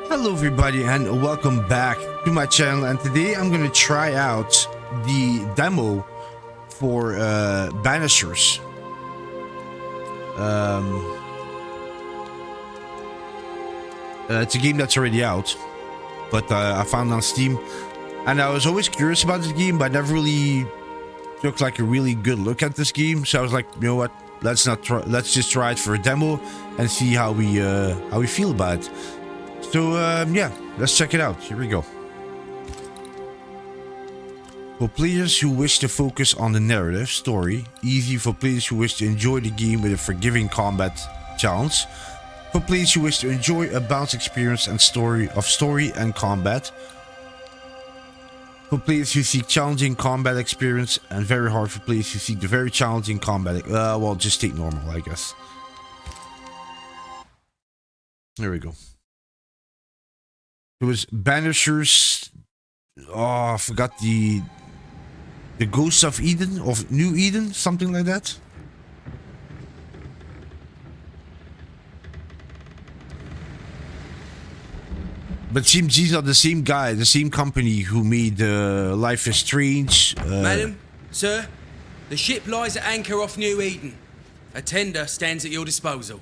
Hello everybody and welcome back to my channel, and today I'm gonna try out the demo for Banishers. It's a game that's already out, but I found it on Steam, and I was always curious about this game, but I never really took like a really good look at this game. So I was like, you know what, let's just try it for a demo and see how we feel about it. So yeah, let's check it out. Here we go. For players who wish to focus on the narrative story, easy for players who wish to enjoy the game with a forgiving combat challenge. For players who wish to enjoy a balanced experience and story and combat. For players who seek challenging combat experience, and very hard for players who seek the very challenging combat. Well, just take normal, I guess. There we go. It was Banishers. Oh, I forgot the Ghosts of Eden, of New Eden, something like that. But it seems these are the same guy, the same company who made Life is Strange. Madam, sir, the ship lies at anchor off New Eden. A tender stands at your disposal.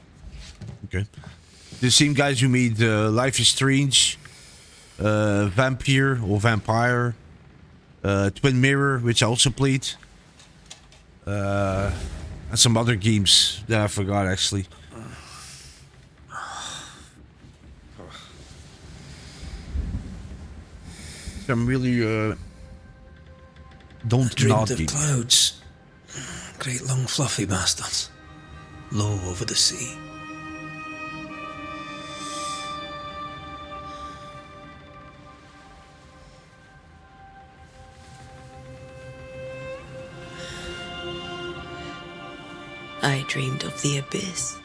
Okay. The same guys who made Life is Strange, Vampire, Twin Mirror, which I also played, and some other games that I forgot actually. I'm really don't dreamed of clouds, great long fluffy bastards, low over the sea. I dreamed of the abyss,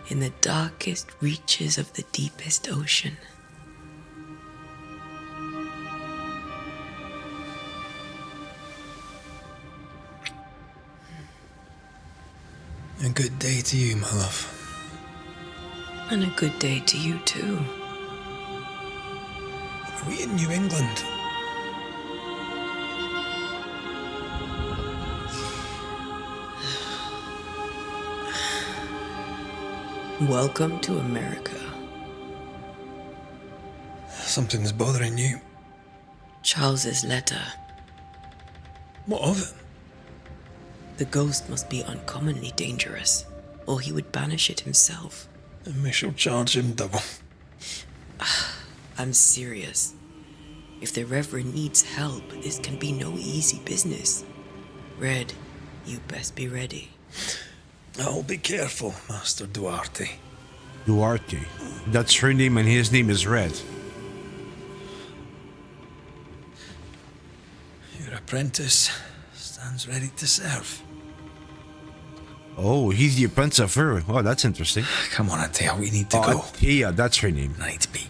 in the darkest reaches of the deepest ocean. A good day to you, my love. And a good day to you too. Are we in New England? Welcome to America. Something's bothering you. Charles's letter. What of it? The ghost must be uncommonly dangerous, or he would banish it himself. And we shall charge him double. I'm serious. If the Reverend needs help, this can be no easy business. Red, you best be ready. I'll be careful, Master Duarte. Duarte. That's her name, and his name is Red. Your apprentice stands ready to serve. Oh, he's the apprentice of her. Oh, that's interesting. Come on, Atea, we need to go. Yeah, that's her name. I need to be.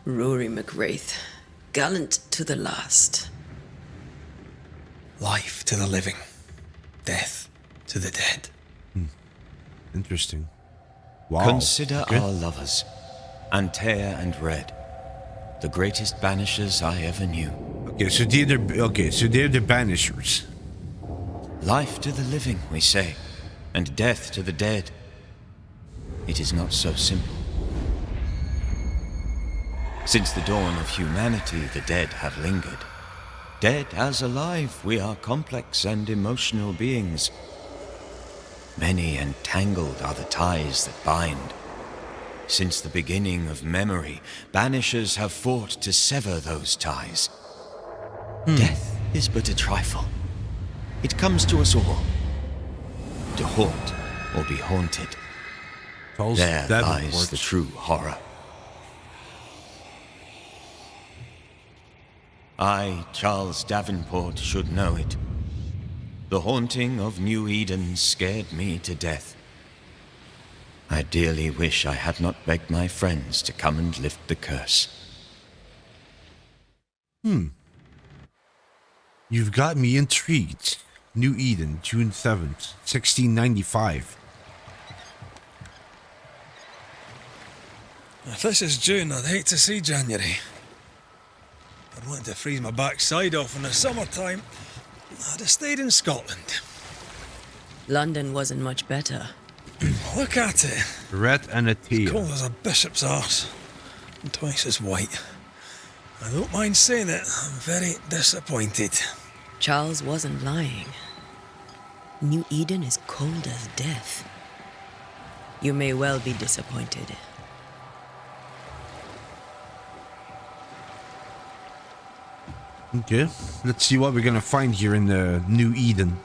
Rory McWraith, gallant to the last. Life to the living, death to the dead. Interesting. Wow. Consider our lovers, Antea and Red, the greatest banishers I ever knew. Okay, so they're the Banishers. Life to the living, we say, and death to the dead. It is not so simple. Since the dawn of humanity, the dead have lingered. Dead as alive, we are complex and emotional beings. Many and tangled are the ties that bind. Since the beginning of memory, banishers have fought to sever those ties. Death is but a trifle. It comes to us all. To haunt or be haunted. There lies the true horror. I, Charles Davenport, should know it. The haunting of New Eden scared me to death. I dearly wish I had not begged my friends to come and lift the curse. You've got me intrigued. New Eden, June 7th, 1695. If this is June, I'd hate to see January. I'd want to freeze my backside off in the summertime. I'd have stayed in Scotland. London wasn't much better. Look at it. Red and a tail. Cold as a bishop's arse. And twice as white. I don't mind saying it, I'm very disappointed. Charles wasn't lying. New Eden is cold as death. You may well be disappointed. Okay, let's see what we're gonna find here in the New Eden.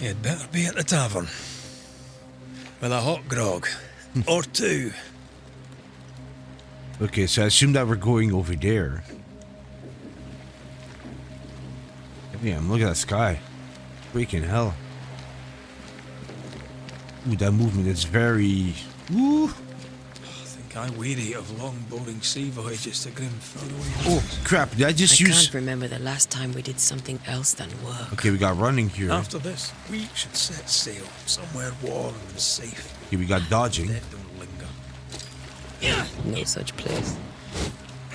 You'd better be at the tavern. With a hot grog. Or two. Okay, so I assume that we're going over there. Damn, look at that sky. Freaking hell. Ooh, that movement is very... Ooh. I think I weary of long, boring sea voyages to grim faraway. Oh, crap. Did I just I use... can't remember the last time we did something else than work. Okay, we got running here. After this, we should set sail somewhere warm and safe. Okay, we got dodging. Dead don't linger. No such place.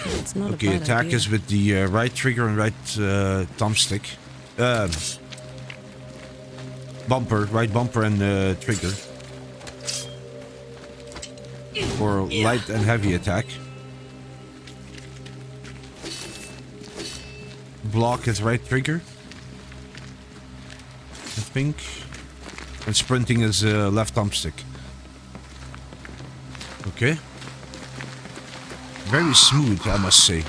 It's not Okay, a bad attack idea. is with the right trigger and right thumbstick. Bumper, right bumper and trigger. For light and heavy attack. Block is right trigger, I think. And sprinting is left thumbstick. Okay. Very smooth, I must say.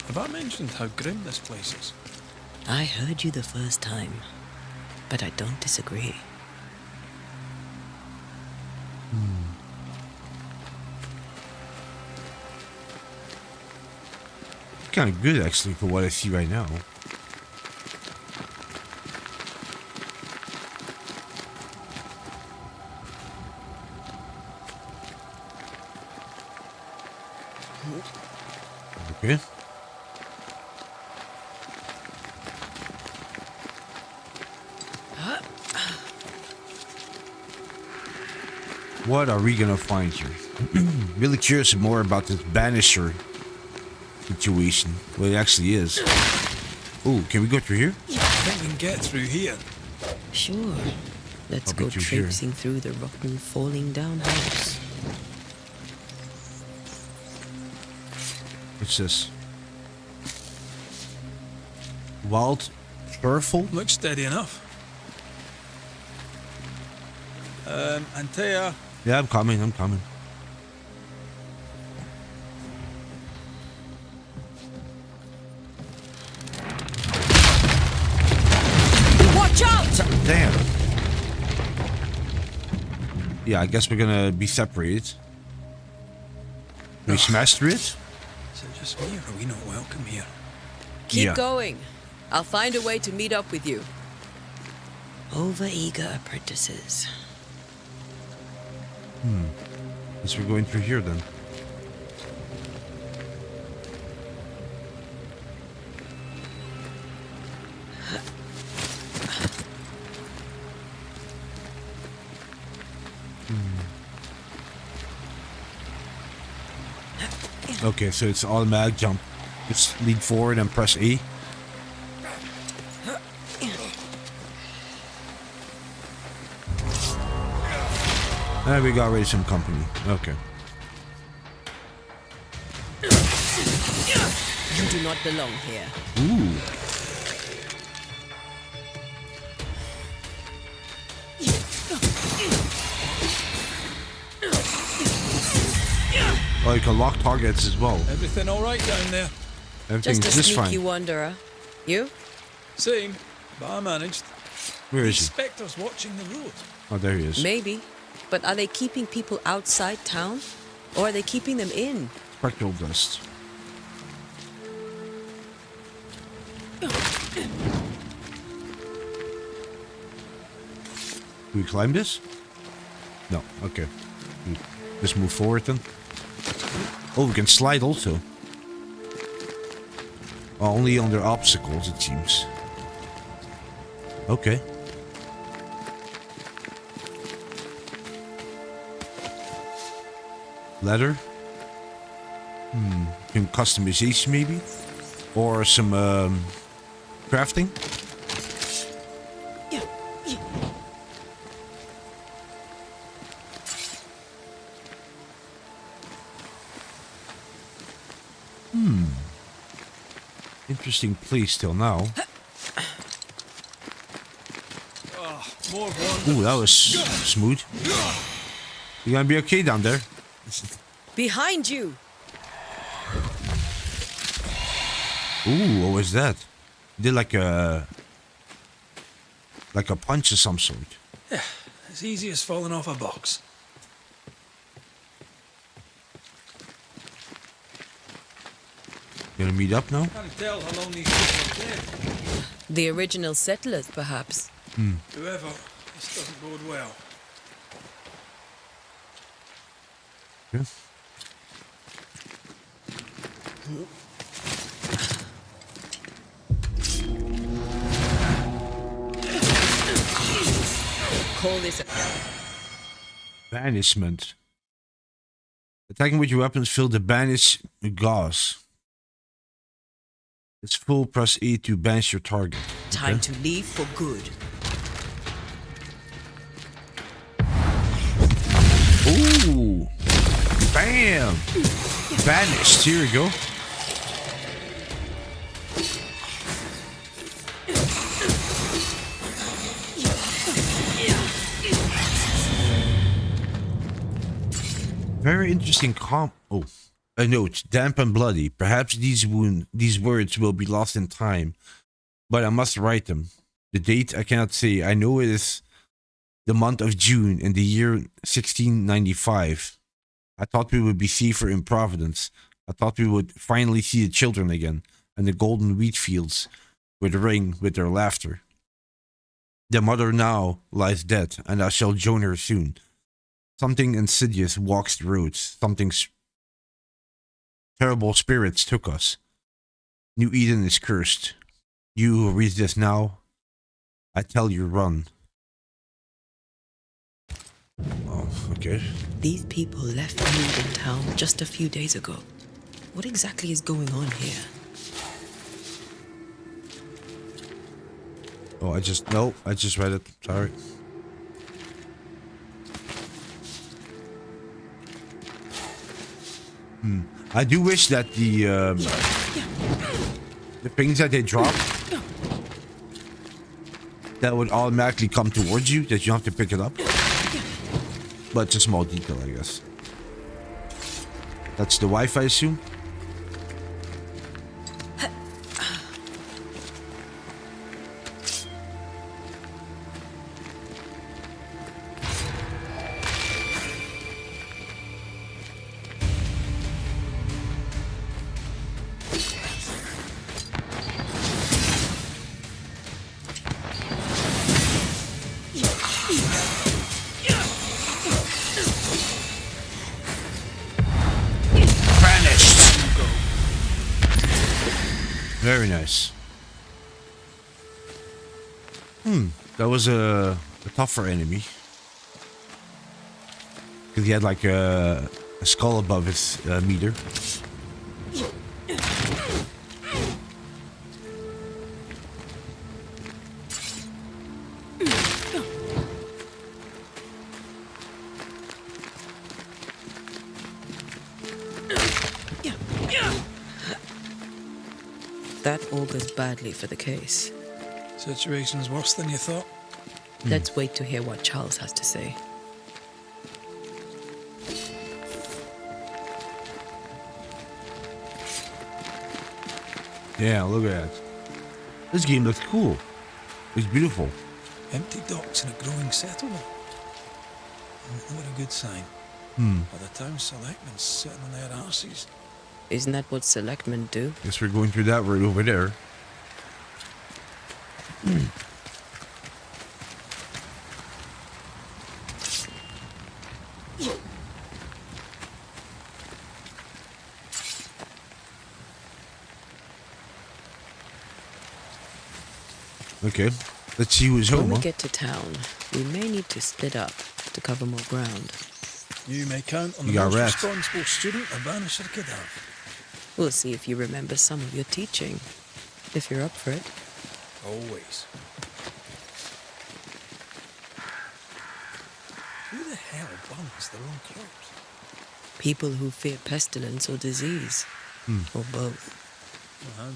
Have I mentioned how grim this place is? I heard you the first time, but I don't disagree. Kind of good, actually, for what I see right now. Okay. What are we gonna find here? Really curious more about this Banisher situation. What it actually is. Oh, can we go through here? I think we can get through here. Sure. Let's I'll go bet you here. traipsing through the rotten, falling down house. What's this? Wild Turful? Looks steady enough. Antea, Yeah, I'm coming, I'm coming. Watch out! Damn. Yeah, I guess we're gonna be separated. Can we smash through it? is it just me or are we not welcome here? Keep Yeah. going. I'll find a way to meet up with you. Overeager apprentices. Guess we're going through here then. Okay, so it's automatic jump. Just lead forward and press E. And we got already some company. Okay. You do not belong here. Ooh. Oh, you can lock targets as well. Everything all right down there? Everything's Just a just sneaky fine. wanderer. You? Same, but I managed. Where The is he? spectre's watching the road. Oh, there he is. Maybe. But are they keeping people outside town? Or are they keeping them in? Spectral dust. Do we climb this? No, okay. Just move forward then. Oh, we can slide also. Only under obstacles, it seems. Okay. Ladder. Some customization maybe? Or some crafting? Interesting place till now. More one. Ooh, that was smooth. You gonna be okay down there? Behind you! Ooh, what was that? Did like a punch of some sort. As easy as falling off a box. Gonna meet up now? Can't tell how long these people are dead. The original settlers, perhaps. Whoever, this doesn't bode well. Yeah. Call this Banishment. Attacking with your weapons fill the banish gauze. It's full, press E to banish your target. time Okay. to leave for good. Ooh! Bam! Banished. Here we go. Very interesting Oh, a note. Damp and bloody. Perhaps these words will be lost in time, but I must write them. The date I cannot say. I know it is the month of June in the year 1695. I thought we would be safer in Providence. I thought we would finally see the children again, and the golden wheat fields would ring with their laughter. The mother now lies dead, and I shall join her soon. Something insidious walks the roads. Terrible spirits took us. New Eden is cursed. You who read this now, I tell you, run. Oh, okay. These people left New Eden town just a few days ago. What exactly is going on here? Oh, I just read it. Sorry. I do wish that the things that they drop that would automatically come towards you, that you have to pick it up. But it's a small detail, I guess. That's the wife, I assume. Very nice. That was a tougher enemy. Because he had like a skull above his meter. That augurs badly for the case. Situation's worse than you thought. Let's wait to hear what Charles has to say. Yeah, look at that. This game looks cool. It's beautiful. Empty docks in a growing settlement. Not a good sign. By the town selectmen's sitting on their arses. Isn't that what selectmen do? Guess we're going through that road over there. Okay. Let's see who's When home, we huh? get to town, we may need to split up to cover more ground. You may count on You the got most rats. responsible student a Banisher could have. We'll see if you remember some of your teaching, if you're up for it. Always. Who the hell burns their own crops? People who fear pestilence or disease, or both.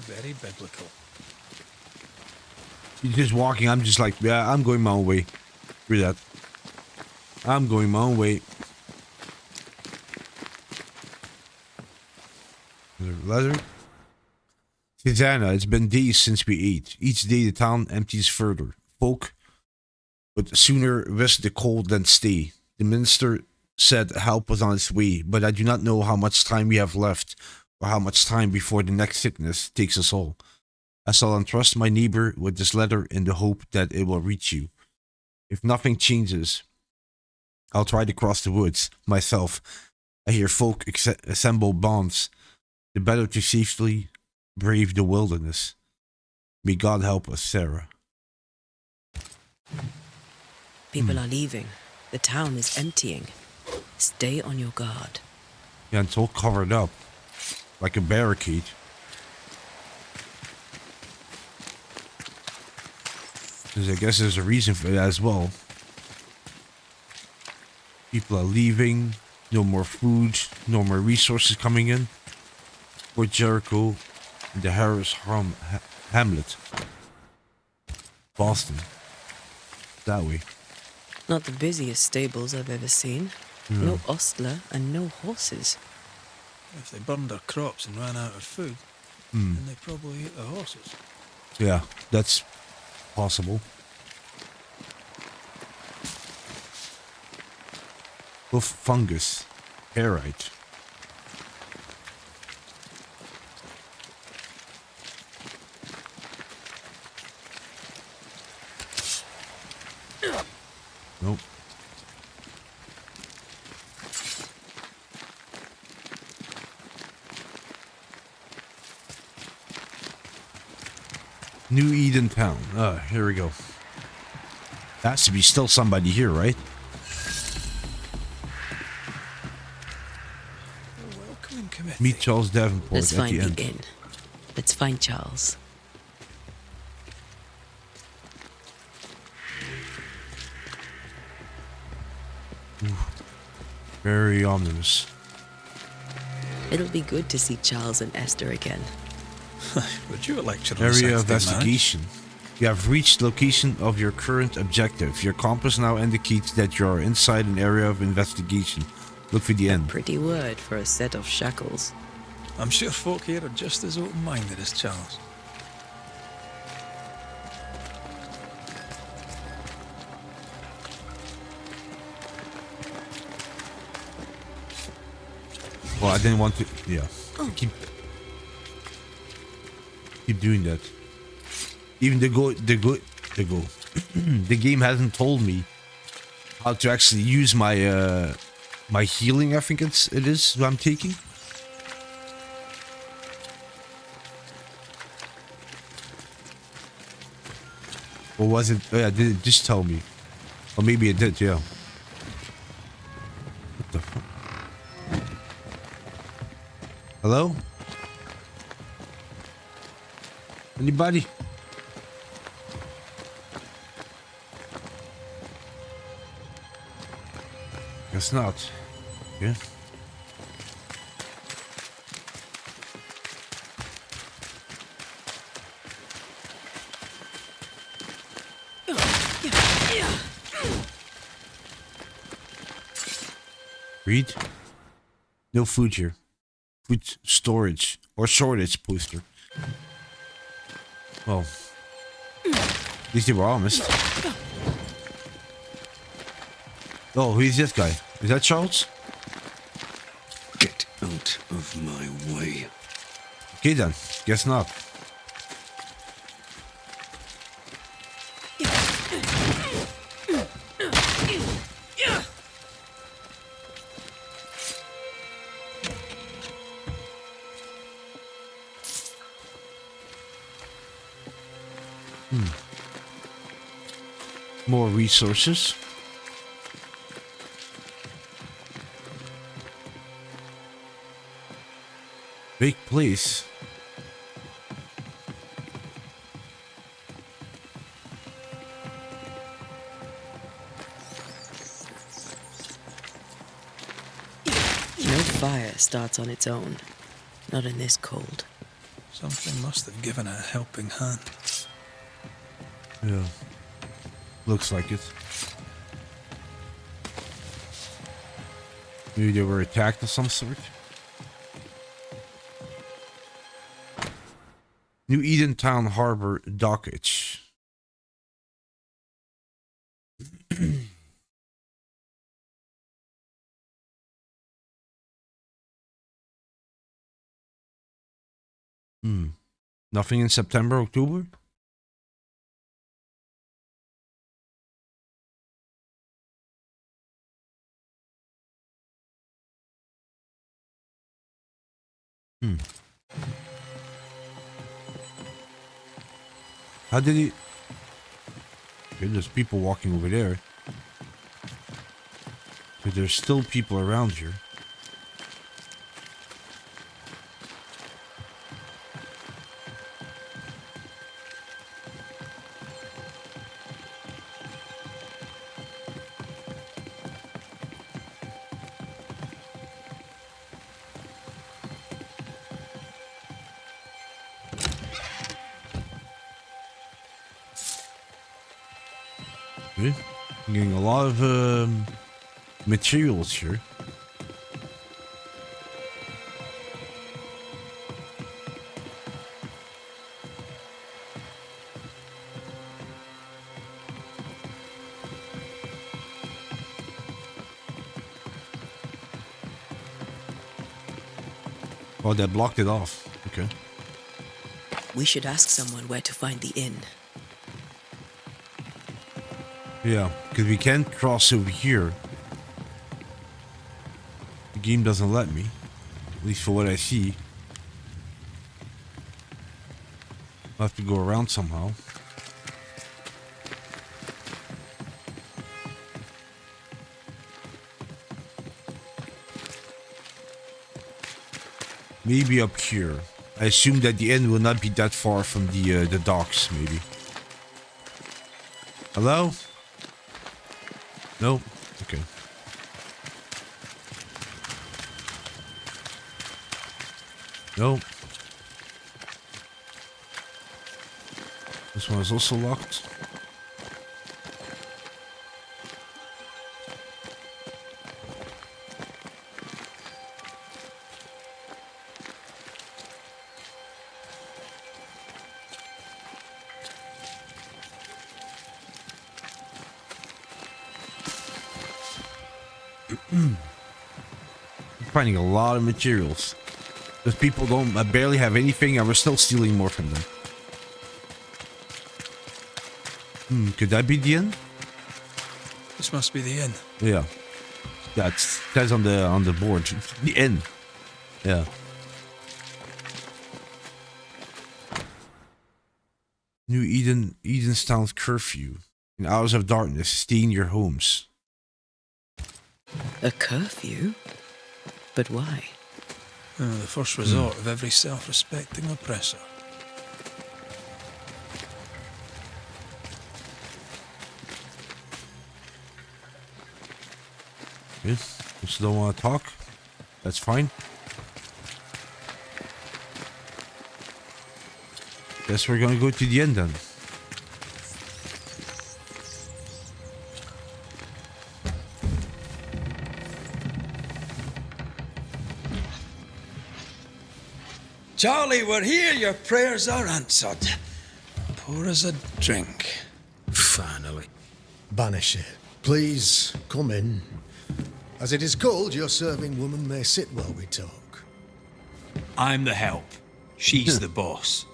Very biblical. He's just walking. I'm just like, yeah, I'm going my own way. Read that. I'm going my own way. Leather. Susanna, it's been days since we ate. Each day the town empties further. Folk would sooner risk the cold than stay. The minister said help was on its way, but I do not know how much time we have left, or how much time before the next sickness takes us all. I shall entrust my neighbor with this letter in the hope that it will reach you. If nothing changes, I'll try to cross the woods myself. I hear folk assemble bonds, the better to safely brave the wilderness. May God help us, Sarah. People are leaving. The town is emptying. Stay on your guard. Yeah, it's all covered up. Like a barricade. Because I guess there's a reason for that as well. People are leaving. No more food. No more resources coming in. Fort Jericho. The Harris Hamlet. Boston. That way. Not the busiest stables I've ever seen. No ostler and no horses. If they burned their crops and ran out of food, then they probably ate the horses. Yeah, that's possible. Hoof fungus. Parite. Nope. New Eden Town. Here we go. Has to be still somebody here, right? Welcoming committee. Meet Charles Davenport Let's at find the the end. inn. Let's find Charles. Very ominous. It'll be good to see Charles and Esther again. Would you lecture on Area sex-day investigation. You have reached location of your current objective. Your compass now indicates that you are inside an area of investigation. Look for the end. Pretty word for a set of shackles. marriage? I'm sure folk here are just as open-minded as Charles. Well, I didn't want to. Yeah. Keep doing that. Even the game hasn't told me how to actually use my my healing. I think it is what I'm taking. Or was it? Oh yeah, did it just tell me? Or maybe it did. Yeah. What the fuck? Hello? Anybody? Guess not. Yeah. Read. No food here. Food storage or shortage poster. Well, at least they were honest. Oh, who's this guy? Is that Charles? Get out of my way. Okay then, guess not. More resources. Big place. No fire starts on its own. Not in this cold. Something must have given it a helping hand. Yeah. Looks like it. Maybe they were attacked of some sort. New Eden Town Harbor Dockage. Nothing in September, October? How did he... Okay, there's people walking over there. But there's still people around here. Okay. I'm getting a lot of materials here. Oh, that blocked it off. Okay. We should ask someone where to find the inn. Yeah, because we can't cross over here. The game doesn't let me. At least for what I see. I'll have to go around somehow. Maybe up here. I assume that the end will not be that far from the docks, maybe. Hello? No? Okay. No. This one is also locked. I'm finding a lot of materials. Those people don't barely have anything and we're still stealing more from them. Could that be the inn? This must be the inn. Yeah. That says on the board. The inn. Yeah. New Edenstown's curfew. In hours of darkness, stay in your homes. A curfew? But why? The first resort of every self-respecting oppressor. Yes, you still don't want to talk? That's fine. Guess we're gonna go to the end then. Charlie, we're here. Your prayers are answered. Pour us a drink. Finally. Banisher, please come in. As it is cold, your serving woman may sit while we talk. I'm the help. She's the boss.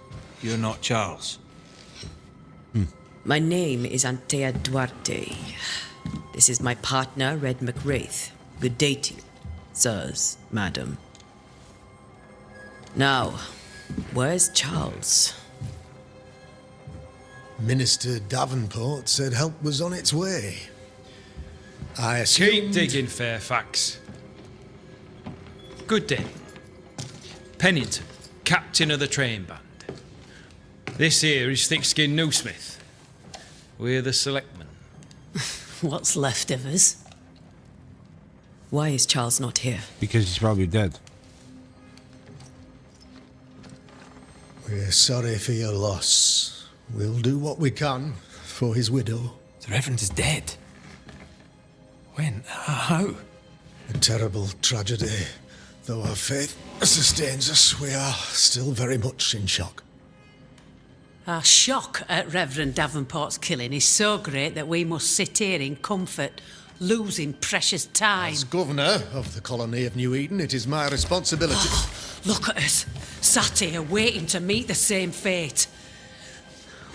You're not Charles. My name is Antea Duarte. This is my partner, Red McWraith. Good day to you, sirs, madam. Now, where's Charles? Minister Davenport said help was on its way. I assumed... Keep digging, Fairfax. Good day. Pennington, captain of the train band. This here is Thick-Skinned Newsmith. We're the selectmen. What's left of us? Why is Charles not here? Because he's probably dead. We're sorry for your loss. We'll do what we can for his widow. The Reverend is dead. When? How? A terrible tragedy. Though our faith sustains us, we are still very much in shock. Our shock at Reverend Davenport's killing is so great that we must sit here in comfort, losing precious time. As governor of the colony of New Eden, it is my responsibility. Look at us, sat here waiting to meet the same fate.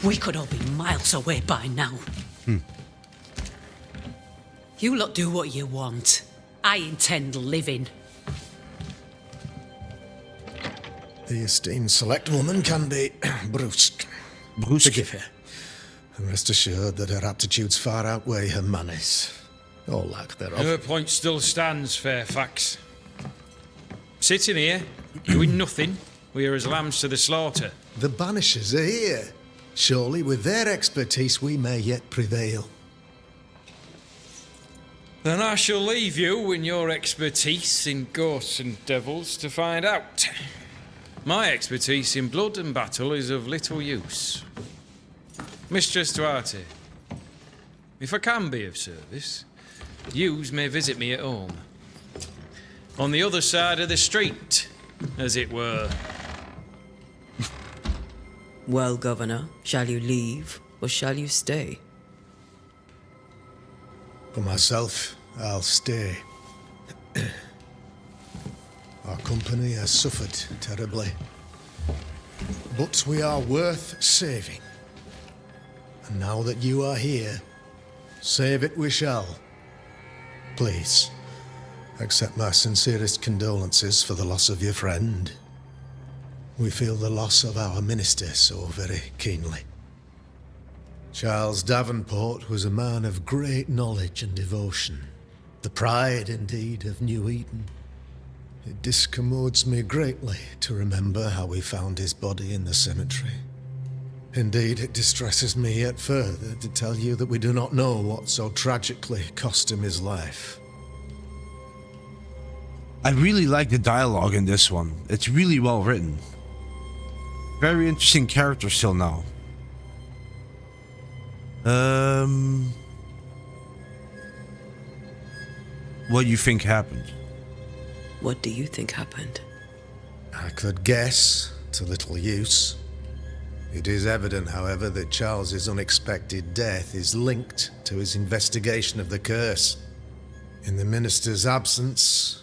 We could all be miles away by now. You lot do what you want. I intend living. The esteemed select woman can be brusque. Brusque. Forgive her. And rest assured that her aptitudes far outweigh her manners. Or lack thereof. Her point still stands, Fairfax. Sitting here, doing nothing, we are as lambs to the slaughter. The Banishers are here. Surely with their expertise we may yet prevail. Then I shall leave you and your expertise in ghosts and devils to find out. My expertise in blood and battle is of little use. Mistress Duarte, if I can be of service, yous may visit me at home. On the other side of the street, as it were. Well, Governor, shall you leave or shall you stay? For myself, I'll stay. Our company has suffered terribly. But we are worth saving. And now that you are here, save it we shall. Please, accept my sincerest condolences for the loss of your friend. We feel the loss of our minister so very keenly. Charles Davenport was a man of great knowledge and devotion. The pride, indeed, of New Eden. It discommodes me greatly to remember how we found his body in the cemetery. Indeed, it distresses me yet further to tell you that we do not know what so tragically cost him his life. I really like the dialogue in this one. It's really well written. Very interesting character still now. What do you think happened? What do you think happened? I could guess, to little use. It is evident, however, that Charles's unexpected death is linked to his investigation of the curse. In the minister's absence,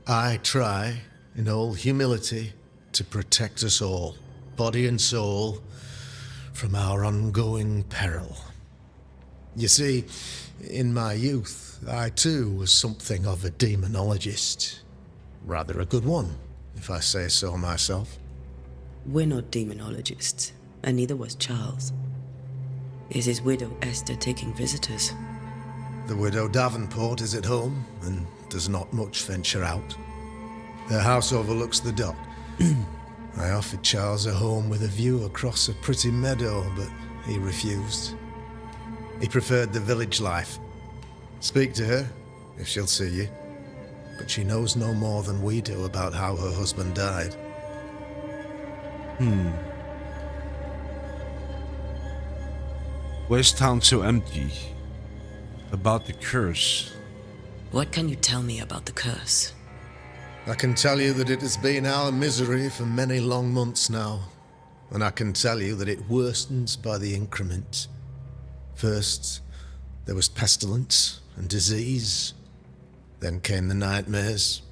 I try, in all humility, to protect us all, body and soul, from our ongoing peril. You see, in my youth, I too was something of a demonologist. Rather a good one, if I say so myself. We're not demonologists, and neither was Charles. Is his widow Esther taking visitors? The widow Davenport is at home and does not much venture out. Their house overlooks the dock. I offered Charles a home with a view across a pretty meadow, but he refused. He preferred the village life. Speak to her, if she'll see you. But she knows no more than we do about how her husband died. Where's town so empty? About the curse. What can you tell me about the curse? I can tell you that it has been our misery for many long months now. And I can tell you that it worstens by the increment. First, there was pestilence and disease. Then came the nightmares.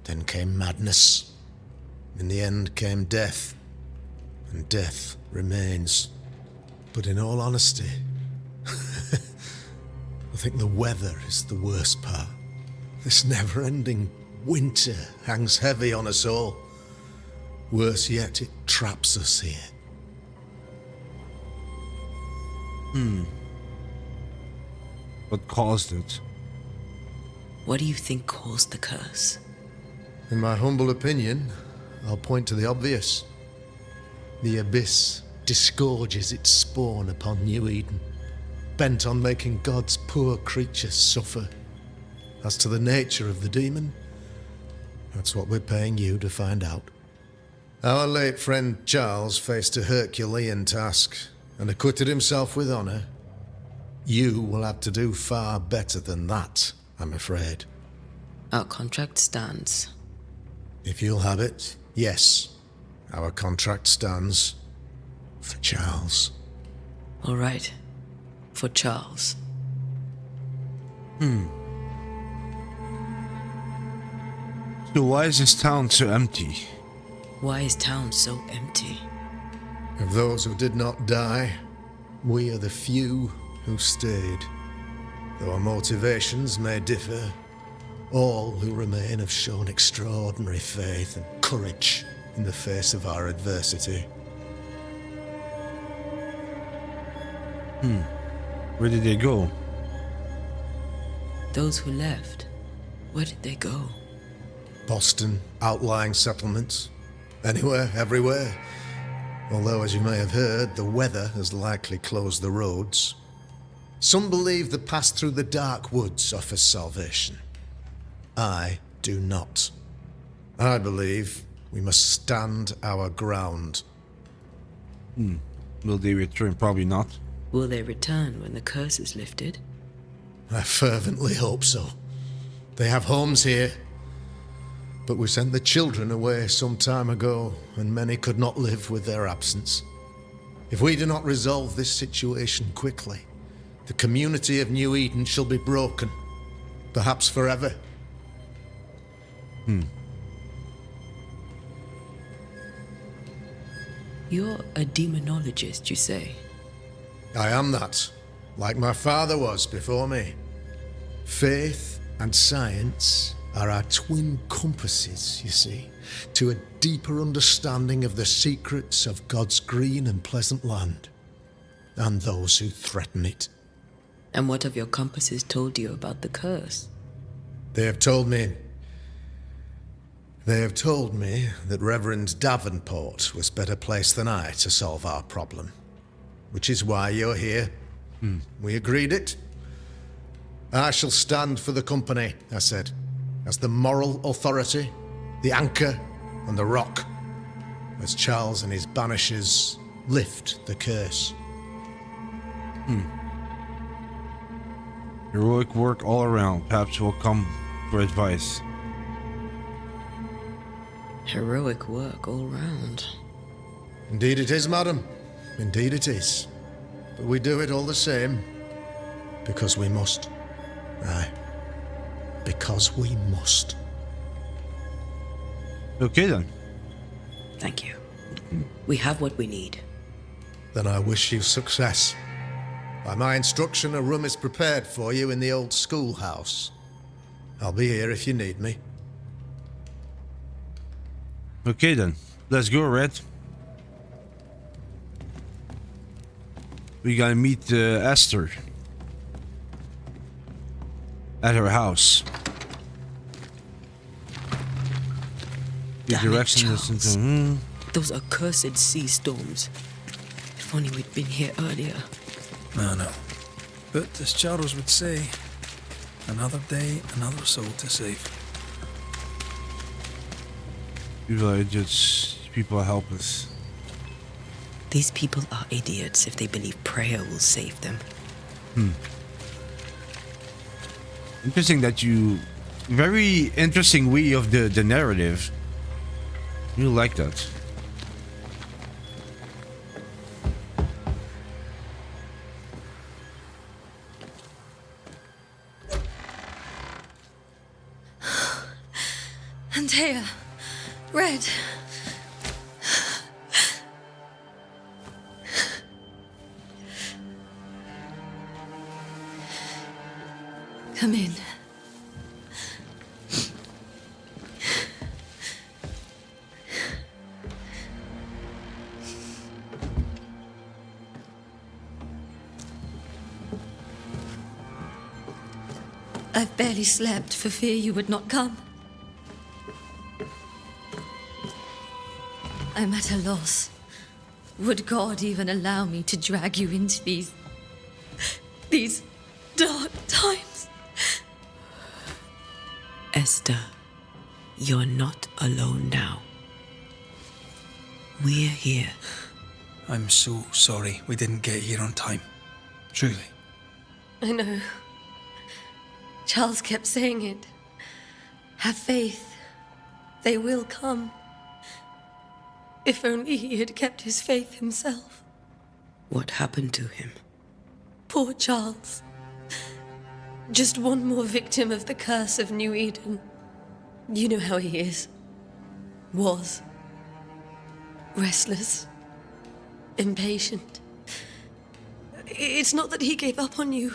Then came madness. In the end came death. And death remains. But in all honesty, I think the weather is the worst part. This never-ending winter hangs heavy on us all. Worse yet, it traps us here. What caused it? What do you think caused the curse? In my humble opinion, I'll point to the obvious. The Abyss disgorges its spawn upon New Eden, bent on making God's poor creatures suffer. As to the nature of the demon, that's what we're paying you to find out. Our late friend Charles faced a Herculean task and acquitted himself with honor. You will have to do far better than that, I'm afraid. Our contract stands. If you'll have it, yes, our contract stands for Charles. All right. For Charles. So why is this town so empty? Why is town so empty? Of those who did not die, we are the few who stayed. Though our motivations may differ, all who remain have shown extraordinary faith and courage in the face of our adversity. Where did they go? Those who left, where did they go? Boston, outlying settlements. Anywhere, everywhere. Although, as you may have heard, the weather has likely closed the roads. Some believe the path through the dark woods offers salvation. I do not. I believe we must stand our ground. Will they return? Probably not. Will they return when the curse is lifted? I fervently hope so. They have homes here. But we sent the children away some time ago, and many could not live with their absence. If we do not resolve this situation quickly, the community of New Eden shall be broken, perhaps forever. You're a demonologist, you say? I am that, like my father was before me. Faith and science are our twin compasses, you see, to a deeper understanding of the secrets of God's green and pleasant land, and those who threaten it. And what have your compasses told you about the curse? They have told me that Reverend Davenport was better placed than I to solve our problem, which is why you're here. We agreed it. I shall stand for the company, I said, as the moral authority, the anchor, and the rock, as Charles and his Banishers lift the curse. Heroic work all around. Perhaps we'll come for advice. Heroic work all round. Indeed it is, madam. Indeed it is. But we do it all the same, because we must. Aye. Because we must. Okay then. Thank you. We have what we need. Then I wish you success. By my instruction, a room is prepared for you in the old schoolhouse. I'll be here if you need me. Okay then. Let's go, Red. We gotta meet Esther at her house. The Damn it, direction is Charles. into. Those accursed sea storms. If only we'd been here earlier. I know. But as Charles would say, another day, another soul to save. People are idiots. People are helpless. These people are idiots if they believe prayer will save them. Interesting that you. Very interesting way of the narrative. You like that. Antea, Red. Come in. I've barely slept for fear you would not come. I'm at a loss. Would God even allow me to drag you into these dark times? Esther, you're not alone now. We're here. I'm so sorry we didn't get here on time. Truly. I know. Charles kept saying it. Have faith. They will come. If only he had kept his faith himself. What happened to him? Poor Charles. Just one more victim of the curse of New Eden. You know how he is. Was. Restless. Impatient. It's not that he gave up on you,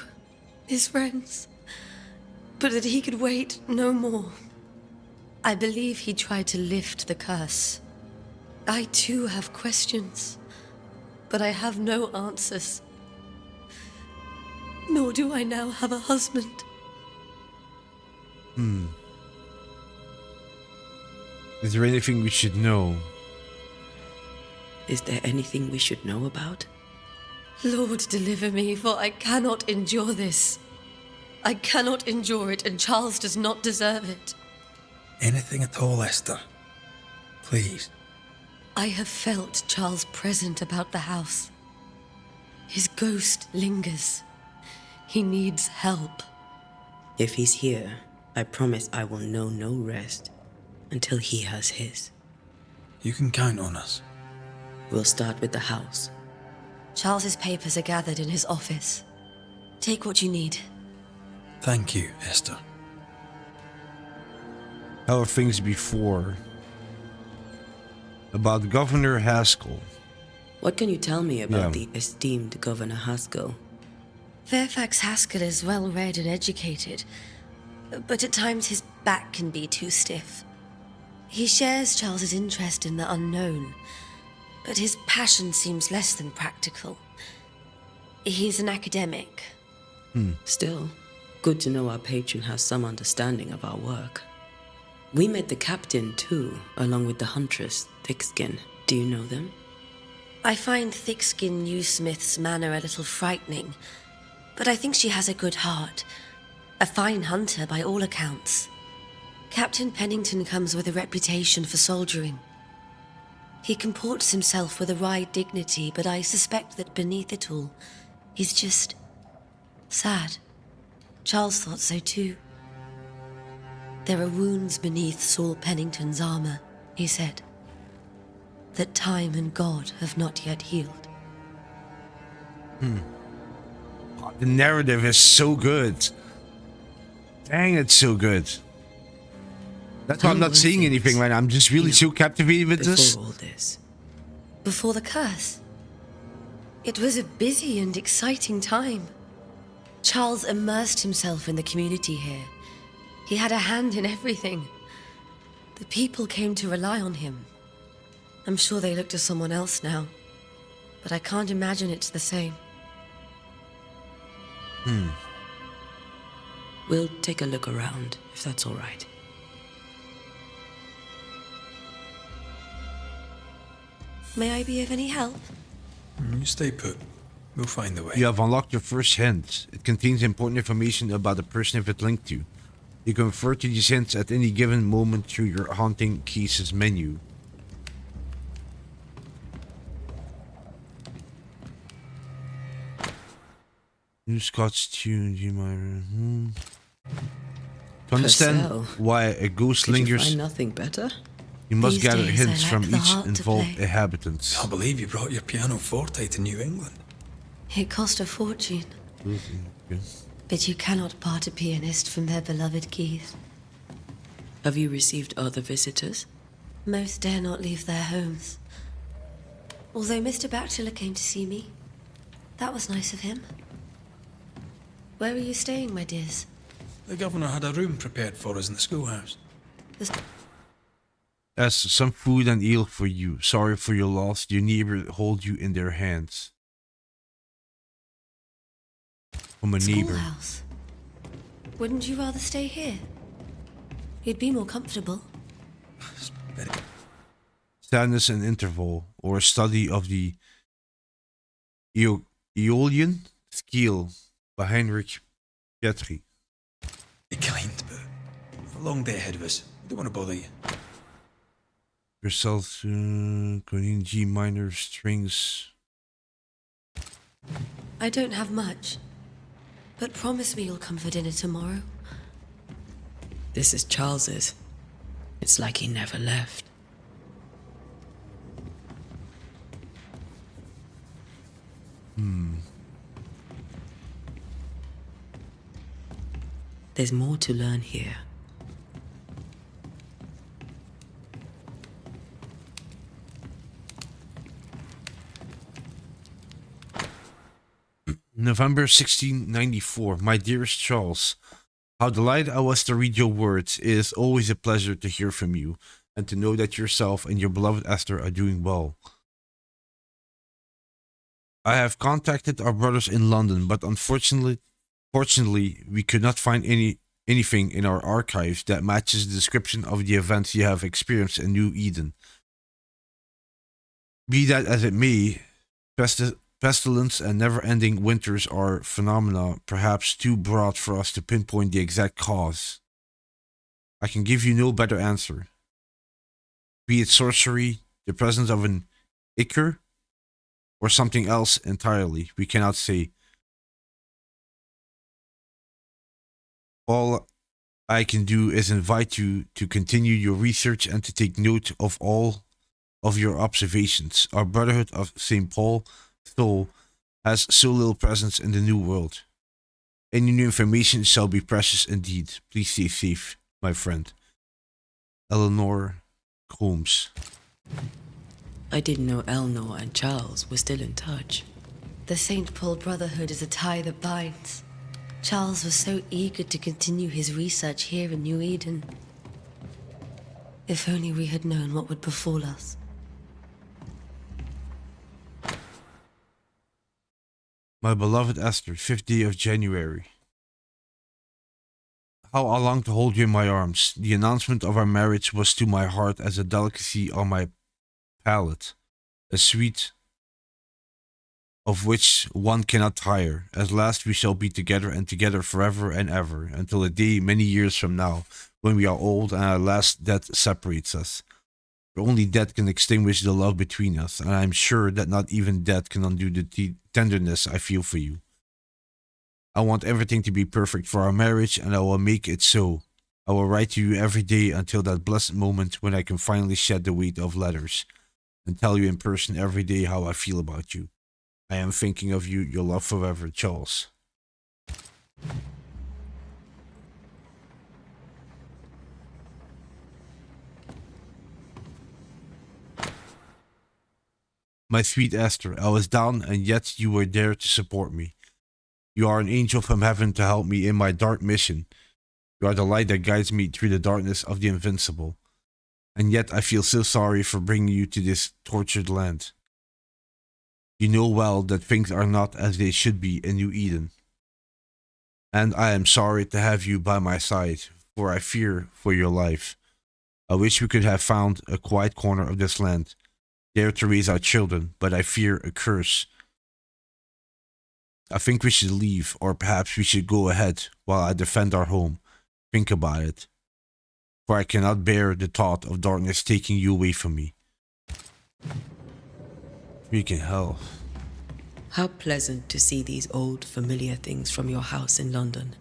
his friends, but that he could wait no more. I believe he tried to lift the curse. I too have questions, but I have no answers. Nor do I now have a husband. Is there anything we should know? Is there anything we should know about? Lord, deliver me, for I cannot endure this. I cannot endure it, and Charles does not deserve it. Anything at all, Esther. Please. I have felt Charles present about the house. His ghost lingers. He needs help. If he's here, I promise I will know no rest until he has his. You can count on us. We'll start with the house. Charles's papers are gathered in his office. Take what you need. Thank you, Esther. How are things before? About Governor Haskell. What can you tell me about Yeah. the esteemed Governor Haskell? Fairfax Haskell is well read and educated, but at times his back can be too stiff. He shares Charles's interest in the unknown, but his passion seems less than practical. He's an academic. Still, good to know our patron has some understanding of our work. We met the captain too, along with the huntress, Thickskin. Do you know them? I find Thickskin Newsmith's manner a little frightening, but I think she has a good heart. A fine hunter by all accounts. Captain Pennington comes with a reputation for soldiering. He comports himself with a wry dignity, but I suspect that beneath it all, he's just sad. Charles thought so too. There are wounds beneath Saul Pennington's armor, he said, that time and God have not yet healed. The narrative is so good. Dang, it's so good. That's why I'm not seeing anything right now. I'm just really so captivated with this. Before all this, Before the curse, it was a busy and exciting time. Charles immersed himself in the community here. He had a hand in everything. The people came to rely on him. I'm sure they look to someone else now, but I can't imagine it's the same. we'll take a look around, if that's all right. May I be of any help? You stay put. We'll find a way. You have unlocked your first hint. It contains important information about the person if it's linked to. You can refer to these hints at any given moment through your Haunting Cases menu. New Scots tune, To understand Purcell, why a ghost Could you lingers, find nothing better? you must These gather days I hints lack from the each heart to involved play. inhabitants. I believe you brought your pianoforte to New England. It cost a fortune, but you cannot part a pianist from their beloved keys. Have you received other visitors? Most dare not leave their homes. Although Mr. Bachelor came to see me. That was nice of him. Where are you staying, my dears? The governor had a room prepared for us in the schoolhouse. As some food and ale for you. Sorry for your loss. Your neighbor hold you in their hands. From a neighbor. Schoolhouse. Wouldn't you rather stay here? You'd be more comfortable. Sadness and Interval, or a study of the Aeolian Scale by Heinrich Pietri. Be kind, but a long day ahead of us. We don't want to bother you. Yourself, Queen G minor strings. I don't have much, but promise me you'll come for dinner tomorrow. This is Charles's. It's like he never left. There's more to learn here. November 1694. My dearest Charles, how delighted I was to read your words. It is always a pleasure to hear from you, and to know that yourself and your beloved Esther are doing well. I have contacted our brothers in London, but fortunately, we could not find anything in our archives that matches the description of the events you have experienced in New Eden. Be that as it may, pestilence and never-ending winters are phenomena perhaps too broad for us to pinpoint the exact cause. I can give you no better answer. Be it sorcery, the presence of an ichor, or something else entirely, we cannot say. All I can do is invite you to continue your research and to take note of all of your observations. Our Brotherhood of St. Paul Soul has so little presence in the New World. Any new information shall be precious indeed. Please stay safe, my friend. Eleanor Holmes. I didn't know Eleanor and Charles were still in touch. The St. Paul Brotherhood is a tie that binds. Charles was so eager to continue his research here in New Eden. If only we had known what would befall us. My beloved Esther, 5th day of January. How I long to hold you in my arms. The announcement of our marriage was to my heart as a delicacy on my palate, a sweet of which one cannot tire. At last we shall be together and together forever and ever, until a day many years from now, when we are old and at last death separates us. For only death can extinguish the love between us, and I am sure that not even death can undo the tenderness I feel for you. I want everything to be perfect for our marriage, and I will make it so. I will write to you every day until that blessed moment when I can finally shed the weight of letters, and tell you in person every day how I feel about you. I am thinking of you, your love forever, Charles. My sweet Esther, I was down and yet you were there to support me. You are an angel from heaven to help me in my dark mission. You are the light that guides me through the darkness of the invincible. And yet I feel so sorry for bringing you to this tortured land. You know well that things are not as they should be in New Eden. And I am sorry to have you by my side, for I fear for your life. I wish we could have found a quiet corner of this land, there to raise our children, but I fear a curse. I think we should leave, or perhaps we should go ahead while I defend our home. Think about it, for I cannot bear the thought of darkness taking you away from me. Freaking hell. How pleasant to see these old familiar things from your house in London.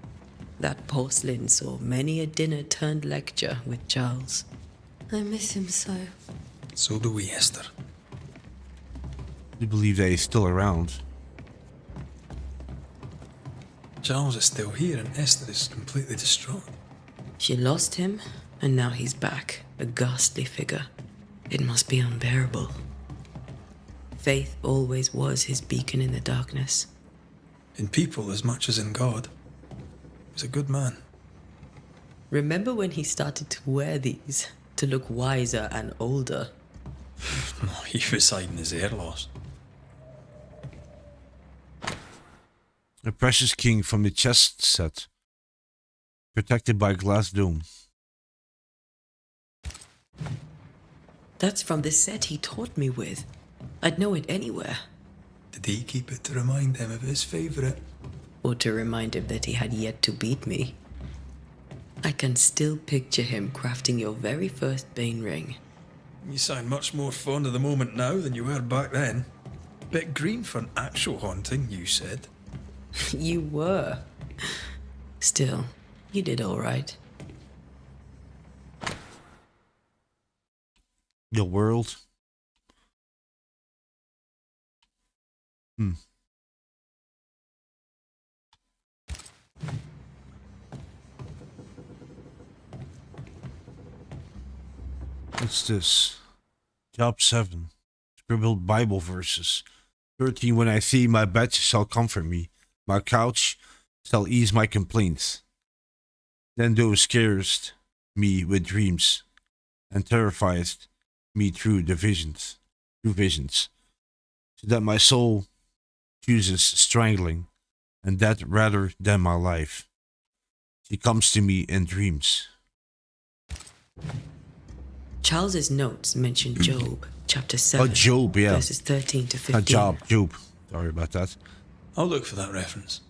That porcelain saw many a dinner turned lecture with Charles. I miss him so. So do we, Esther. I believe that he's still around. Charles is still here and Esther is completely distraught. She lost him, and now he's back, a ghastly figure. It must be unbearable. Faith always was his beacon in the darkness. In people as much as in God. He's a good man. Remember when he started to wear these to look wiser and older? He was hiding his hair loss. A precious king from the chest set. protected by a glass dome. That's from the set he taught me with. I'd know it anywhere. Did he keep it to remind him of his favourite? Or to remind him that he had yet to beat me. I can still picture him crafting your very first Bane ring. You sound much more fond of the moment now than you were back then. Bit green for an actual haunting, you said. You were. Still, you did all right. The world. What's this? Job 7. Scribbled Bible verses. 13. When I see my bed shall comfort me. My couch shall ease my complaints. Then thou scarest me with dreams, and terrifiest me through visions, so that my soul chooses strangling, and that rather than my life. She comes to me in dreams. Charles's notes mention Job, chapter 7. Oh, Job, yeah. Verses 13 to 15. Job. Sorry about that. I'll look for that reference.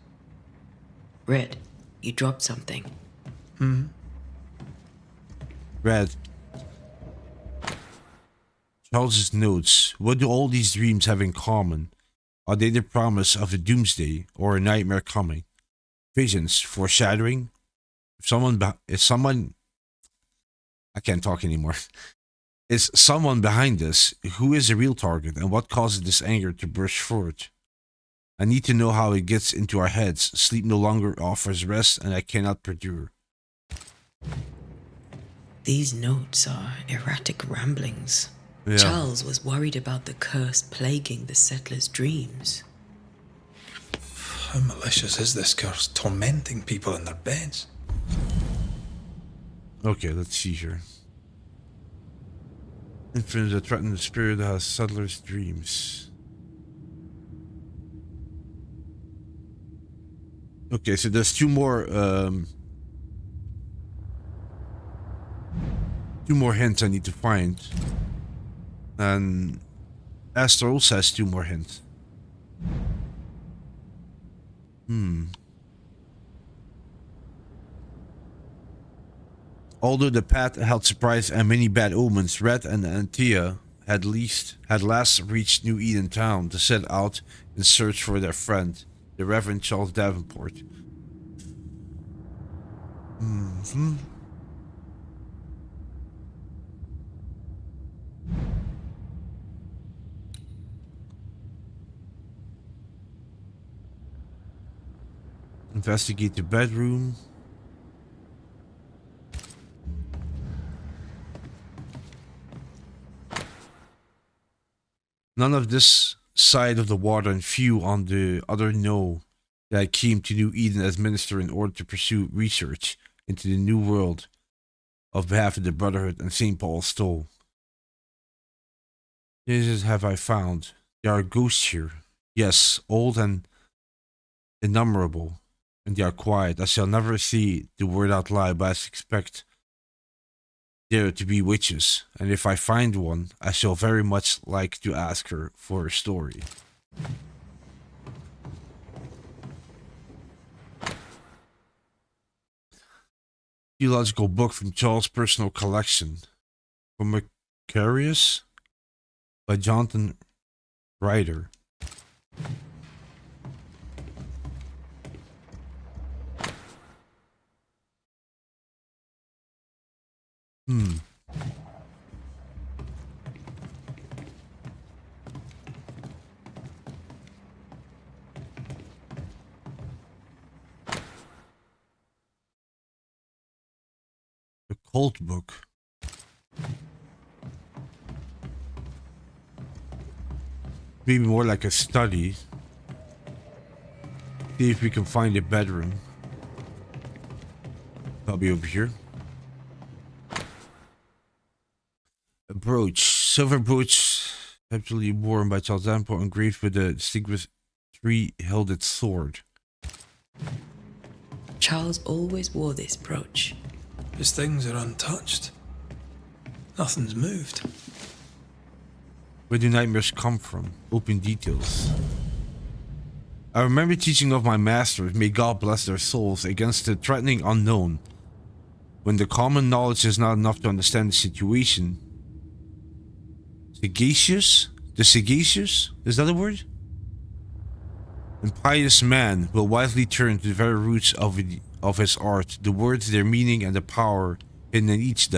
Red, you dropped something. Red. Charles's notes. What do all these dreams have in common? Are they the promise of the doomsday or a nightmare coming? Visions, foreshadowing? If someone I can't talk anymore. Is someone behind this? Who is the real target and what causes this anger to burst forth? I need to know how it gets into our heads. Sleep no longer offers rest and I cannot perdure. These notes are erratic ramblings. Yeah. Charles was worried about the curse plaguing the settlers' dreams. How malicious is this curse, tormenting people in their beds? Okay, let's see here. Influence that threaten the spirit that has settlers' dreams. Okay, so there's two more hints I need to find. And Esther also has 2 more hints. Although the path held surprise and many bad omens, Red and Antea had last reached New Eden town to set out in search for their friend, the Reverend Charles Davenport. Investigate the bedroom. None of this side of the water and few on the other know that I came to New Eden as minister in order to pursue research into the new world of behalf of the Brotherhood and St. Paul's Stole. This have I found. There are ghosts here. Yes, old and innumerable, and they are quiet. I shall never see the word out loud, but I suspect there to be witches, and if I find one, I shall very much like to ask her for her story. Theological book from Charles' personal collection. From Macarius by Jonathan Ryder. The Cult book. Maybe more like a study. See if we can find a bedroom. Probably over here. A brooch. Silver brooch. Absolutely worn by Charles Davenport, engraved with a distinguished 3-hilded sword. Charles always wore this brooch. His things are untouched. Nothing's moved. Where do nightmares come from? Open details. I remember teaching of my masters, may God bless their souls, against the threatening unknown. When the common knowledge is not enough to understand the situation. Sagacious? The sagacious? Is that a word? And pious man will wisely turn to the very roots of his art, the words, their meaning, and the power hidden in each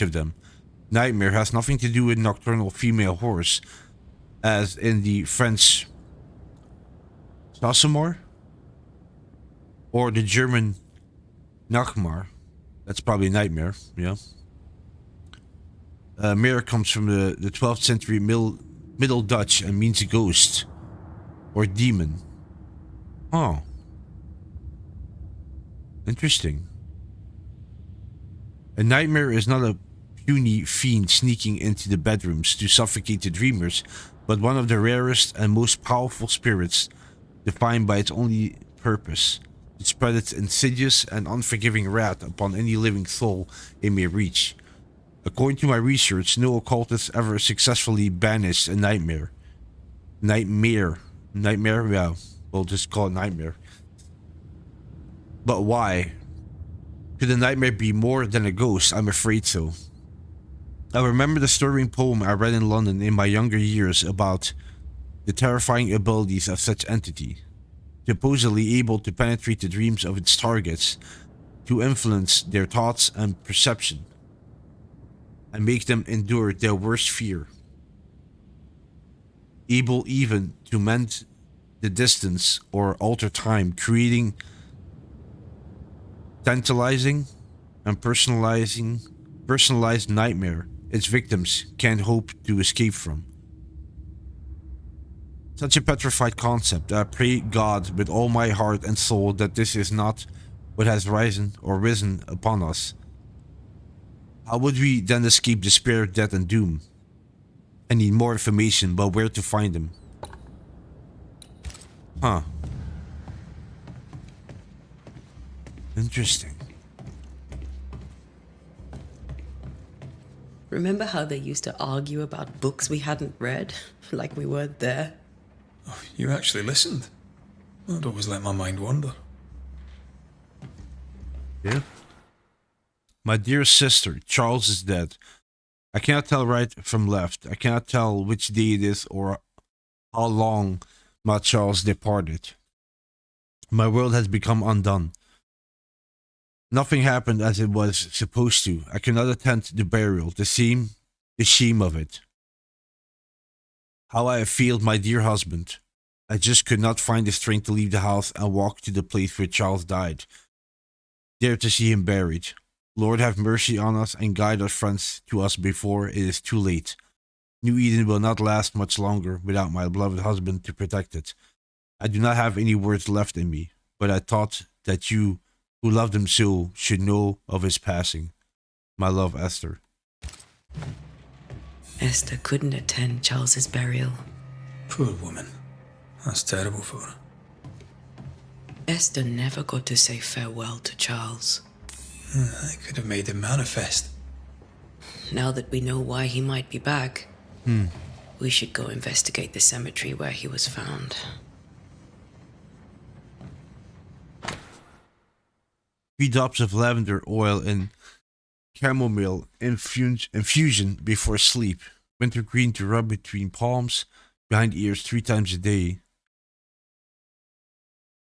of them. Nightmare has nothing to do with nocturnal female horrors, as in the French Sassamor, or the German Nachtmar. That's probably nightmare, yeah. Mare comes from the 12th century Middle Dutch and means ghost or demon. Oh. Interesting. A nightmare is not a puny fiend sneaking into the bedrooms to suffocate the dreamers, but one of the rarest and most powerful spirits, defined by its only purpose, to spread its insidious and unforgiving wrath upon any living soul it may reach. According to my research, no occultist ever successfully banished a nightmare. Nightmare, yeah, we'll just call it nightmare. But why? Could a nightmare be more than a ghost? I'm afraid so. I remember the stirring poem I read in London in my younger years about the terrifying abilities of such entity, supposedly able to penetrate the dreams of its targets, to influence their thoughts and perception, and make them endure their worst fear. Able even to mend the distance or alter time, creating tantalizing and personalized nightmare its victims can't hope to escape from. Such a petrified concept that I pray God with all my heart and soul that this is not what has risen upon us. How would we then escape despair, death, and doom? I need more information about where to find them. Huh. Interesting. Remember how they used to argue about books we hadn't read? Like we weren't there? Oh, you actually listened. I'd always let my mind wander. Yeah. My dear sister, Charles is dead. I cannot tell right from left. I cannot tell which day it is or how long my Charles departed. My world has become undone. Nothing happened as it was supposed to. I cannot attend the burial, the shame of it. How I have failed my dear husband. I just could not find the strength to leave the house and walk to the place where Charles died. There to see him buried. Lord, have mercy on us and guide our friends to us before it is too late. New Eden will not last much longer without my beloved husband to protect it. I do not have any words left in me, but I thought that you, who loved him so, should know of his passing. My love, Esther. Esther couldn't attend Charles's burial. Poor woman. That's terrible for her. Esther never got to say farewell to Charles. I could have made him manifest. Now that we know why he might be back, we should go investigate the cemetery where he was found. 3 drops of lavender oil and chamomile infusion before sleep. Wintergreen to rub between palms, behind ears 3 times a day.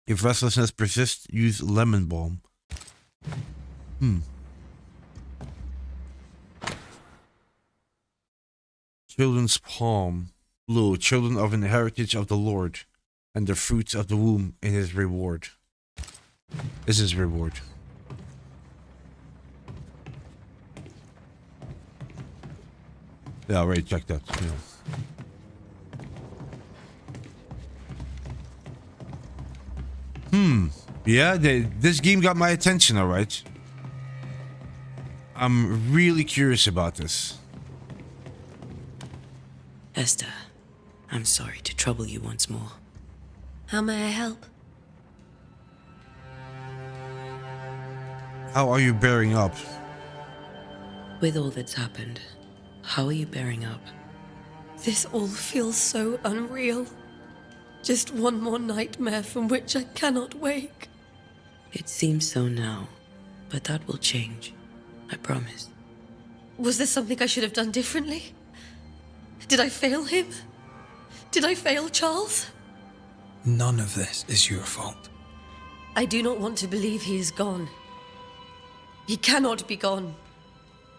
If restlessness persists, use lemon balm. Children's palm. Lo, children of an heritage of the Lord, and the fruits of the womb in his reward. Is his reward. Yeah, I already checked that. Yeah, this game got my attention, alright. I'm really curious about this. Esther, I'm sorry to trouble you once more. How may I help? How are you bearing up? With all that's happened, how are you bearing up? This all feels so unreal. Just one more nightmare from which I cannot wake. It seems so now, but that will change. I promise. Was there something I should have done differently? Did I fail him? Did I fail Charles? None of this is your fault. I do not want to believe he is gone. He cannot be gone.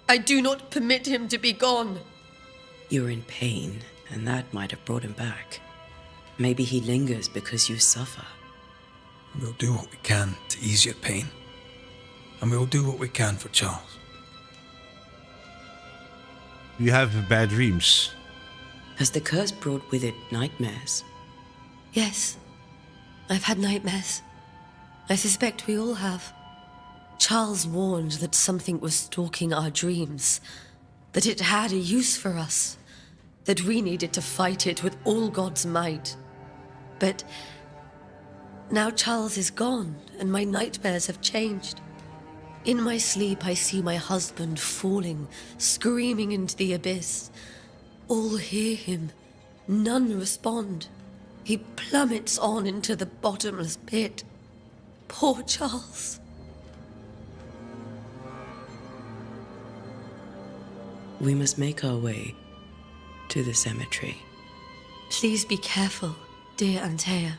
I do not permit him to be gone. You're in pain, and that might have brought him back. Maybe he lingers because you suffer. We'll do what we can to ease your pain. And we'll do what we can for Charles. You have bad dreams. Has the curse brought with it nightmares? Yes, I've had nightmares. I suspect we all have. Charles warned that something was stalking our dreams, that it had a use for us, that we needed to fight it with all God's might. But now Charles is gone, and my nightmares have changed. In my sleep, I see my husband falling, screaming into the abyss. All hear him, none respond. He plummets on into the bottomless pit. Poor Charles. We must make our way to the cemetery. Please be careful, dear Antea.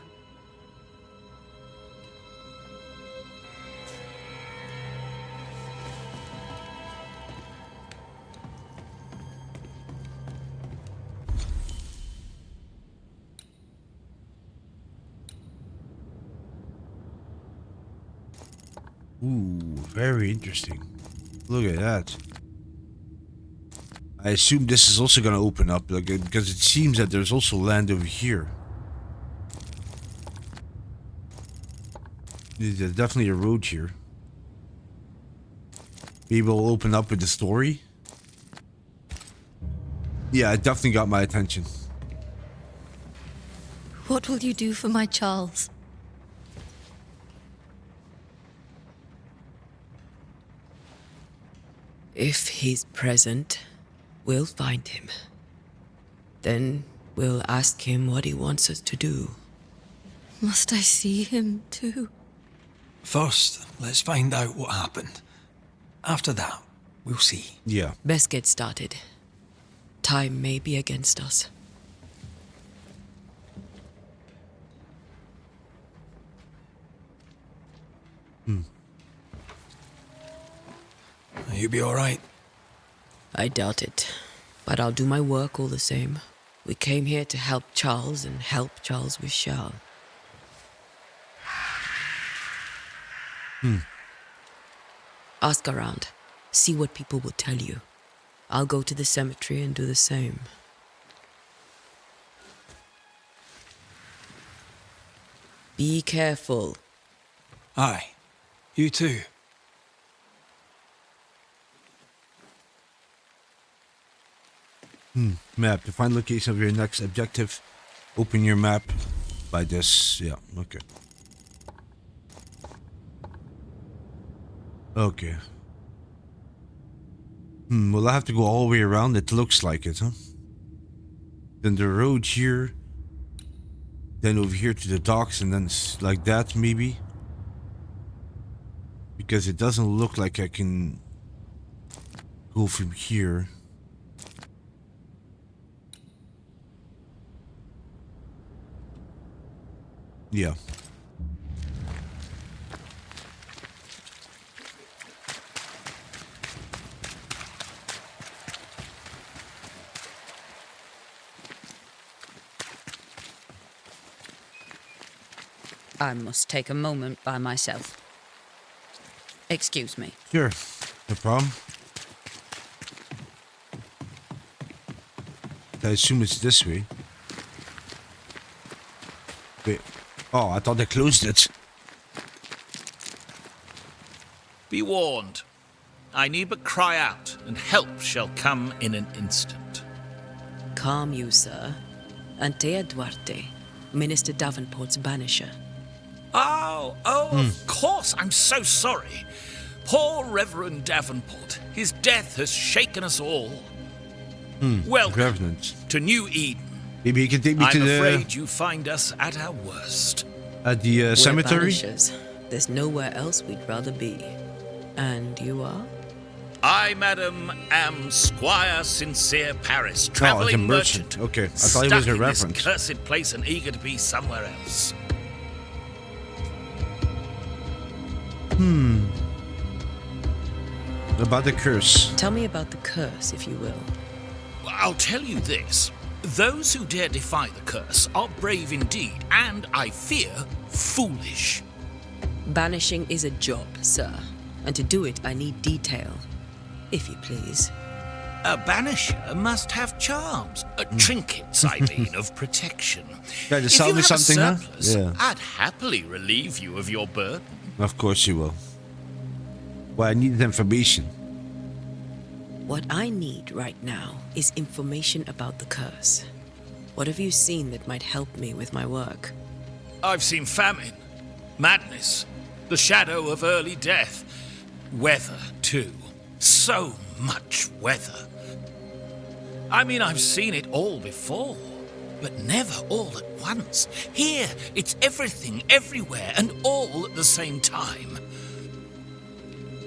Ooh, very interesting. Look at that. I assume this is also gonna open up, like, because it seems that there's also land over here. There's definitely a road here. Maybe it'll open up with the story. Yeah, it definitely got my attention. What will you do for my Charles? If he's present, we'll find him. Then we'll ask him what he wants us to do. Must I see him too? First, let's find out what happened. After that, we'll see. Yeah. Best get started. Time may be against us. You be all right? I doubt it, but I'll do my work all the same. We came here to help Charles, and help Charles we shall. Ask around. See what people will tell you. I'll go to the cemetery and do the same. Be careful. Aye. You too. Map. To find location of your next objective, open your map by this. Yeah, okay. Okay. Well, I have to go all the way around. It looks like it, huh? Then the road here. Then over here to the docks, and then like that, maybe. Because it doesn't look like I can go from here. Yeah. I must take a moment by myself. Excuse me. Sure. No problem. I assume it's this way. Wait. Oh, I thought they closed it. Be warned. I need but cry out, and help shall come in an instant. Calm you, sir. Antea Duarte, Minister Davenport's banisher. Oh, of course. I'm so sorry. Poor Reverend Davenport. His death has shaken us all. Welcome Revenant. to New Eden. Maybe you can take me I'm to afraid you find us at our worst. the We're cemetery. Banishers. There's nowhere else we'd rather be. And you are? I, madam, am Squire Sincere Paris, Oh, it's a travelling merchant. merchant. Okay, I thought he was a stuck in reverend. this cursed place and eager to be somewhere else. About the curse. Tell me about the curse, if you will. I'll tell you this. Those who dare defy the curse are brave indeed, and, I fear, foolish. Banishing is a job, sir. And to do it, I need detail. If you please. A banisher must have charms. Trinkets, I mean, of protection. Yeah, to If sell you me have something, a huh? surplus, Yeah. I'd happily relieve you of your burden. Of course you will. Well, I need information. What I need right now is information about the curse. What have you seen that might help me with my work? I've seen famine, madness, the shadow of early death, weather, too. So much weather. I mean, I've seen it all before, but never all at once. Here, it's everything, everywhere, and all at the same time.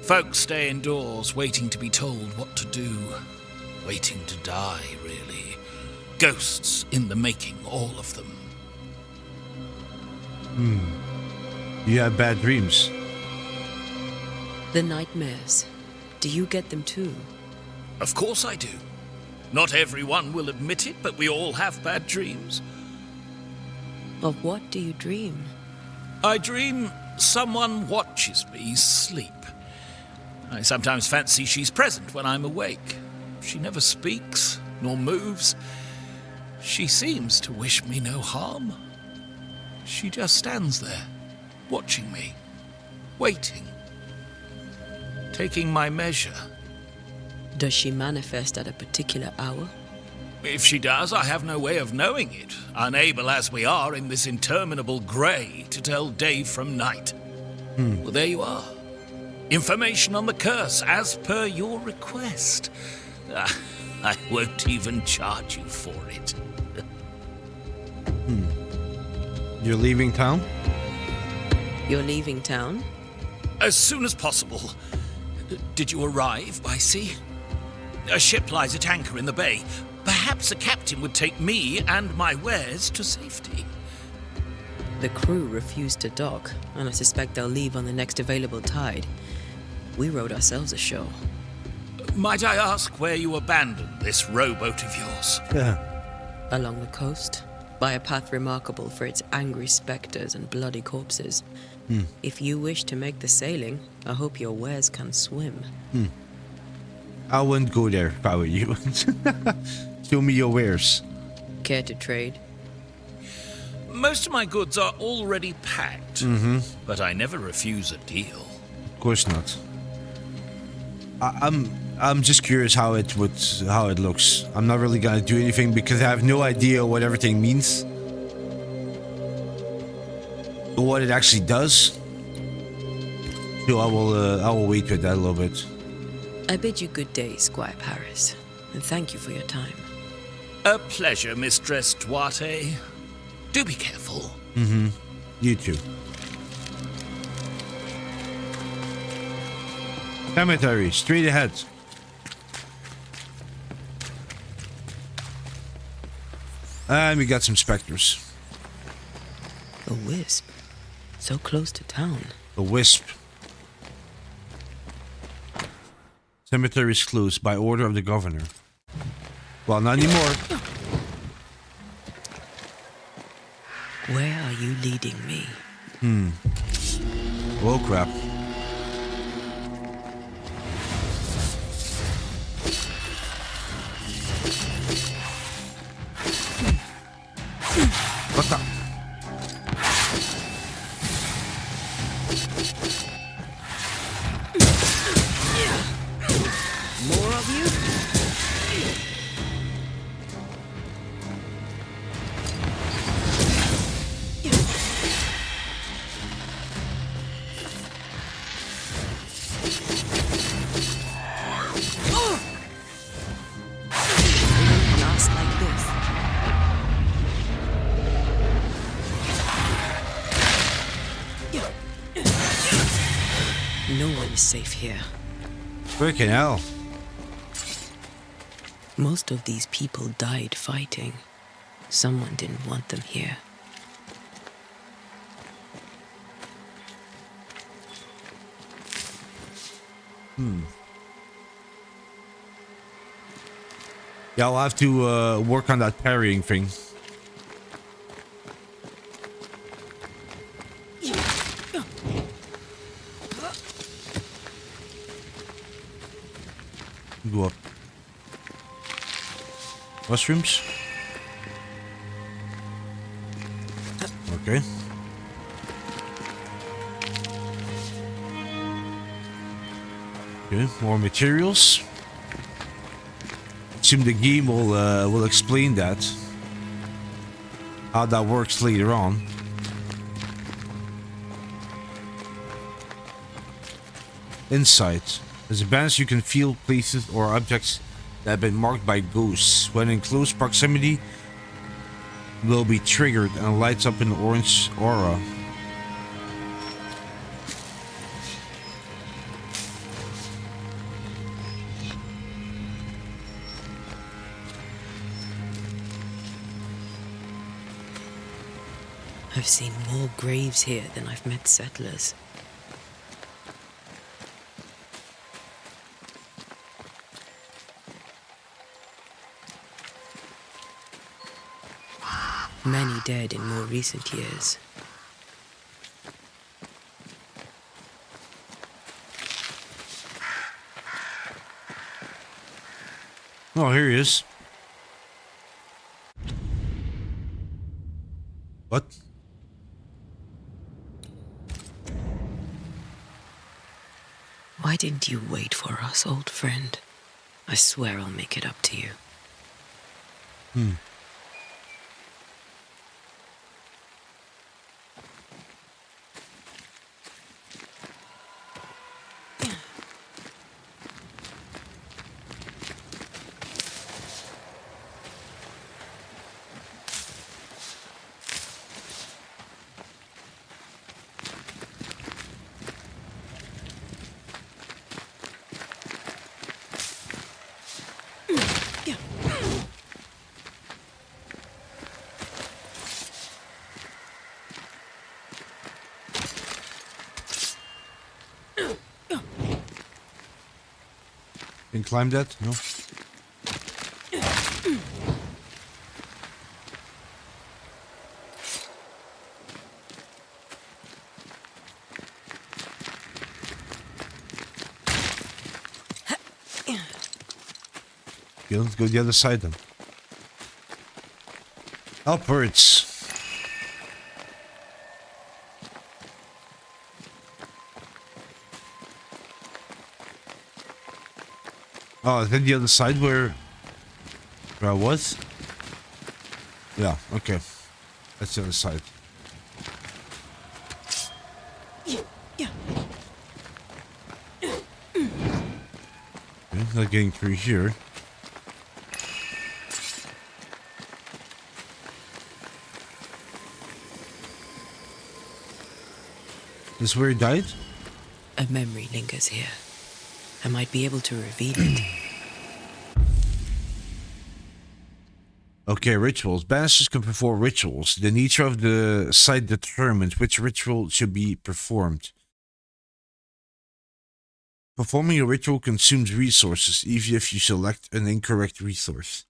Folks stay indoors, waiting to be told what to do. Waiting to die, really. Ghosts in the making, all of them. You have bad dreams. The nightmares. Do you get them too? Of course I do. Not everyone will admit it, but we all have bad dreams. Of what do you dream? I dream someone watches me sleep. I sometimes fancy she's present when I'm awake. She never speaks, nor moves. She seems to wish me no harm. She just stands there, watching me, waiting, taking my measure. Does she manifest at a particular hour? If she does, I have no way of knowing it, unable as we are in this interminable grey to tell day from night. Well, there you are. Information on the curse, as per your request. I won't even charge you for it. You're leaving town? You're leaving town? As soon as possible. Did you arrive by sea? A ship lies at anchor in the bay. Perhaps a captain would take me and my wares to safety. The crew refused to dock, and I suspect they'll leave on the next available tide. We rode ourselves ashore. Might I ask where you abandoned this rowboat of yours? Yeah. Along the coast, by a path remarkable for its angry spectres and bloody corpses. If you wish to make the sailing, I hope your wares can swim. I wouldn't go there if I were you. Show me your wares. Care to trade? Most of my goods are already packed, but I never refuse a deal. Of course not. I'm just curious how it looks. I'm not really gonna do anything because I have no idea what everything means, or what it actually does. So I will wait with that a little bit. I bid you good day, Squire Paris, and thank you for your time. A pleasure, Mistress Duarte. Do be careful. You too. Cemetery, straight ahead. And we got some specters. A wisp. So close to town. A wisp. Cemetery is closed by order of the governor. Well, not anymore. Where are you leading me? Oh, crap. What the? More of you? No one is safe here. Freaking hell. Most of these people died fighting. Someone didn't want them here. Yeah, I'll have to work on that parrying thing. Go up. Mushrooms. Okay. Okay, more materials. Assume the game will explain that. How that works later on. Insight. As a Banisher, you can feel places or objects that have been marked by ghosts. When in close proximity, will be triggered and lights up an orange aura. I've seen more graves here than I've met settlers. Many dead in more recent years. Oh, here he is. What? Why didn't you wait for us, old friend? I swear I'll make it up to you. Can you climb that? No. Okay, let's go the other side then. Upwards. Oh, is that the other side where I was? Yeah, okay. That's the other side. Okay, not getting through here. This is where he died? A memory lingers here. I might be able to reveal it. Okay, rituals. Banishers can perform rituals. The nature of the site determines which ritual should be performed. Performing a ritual consumes resources, even if you select an incorrect resource.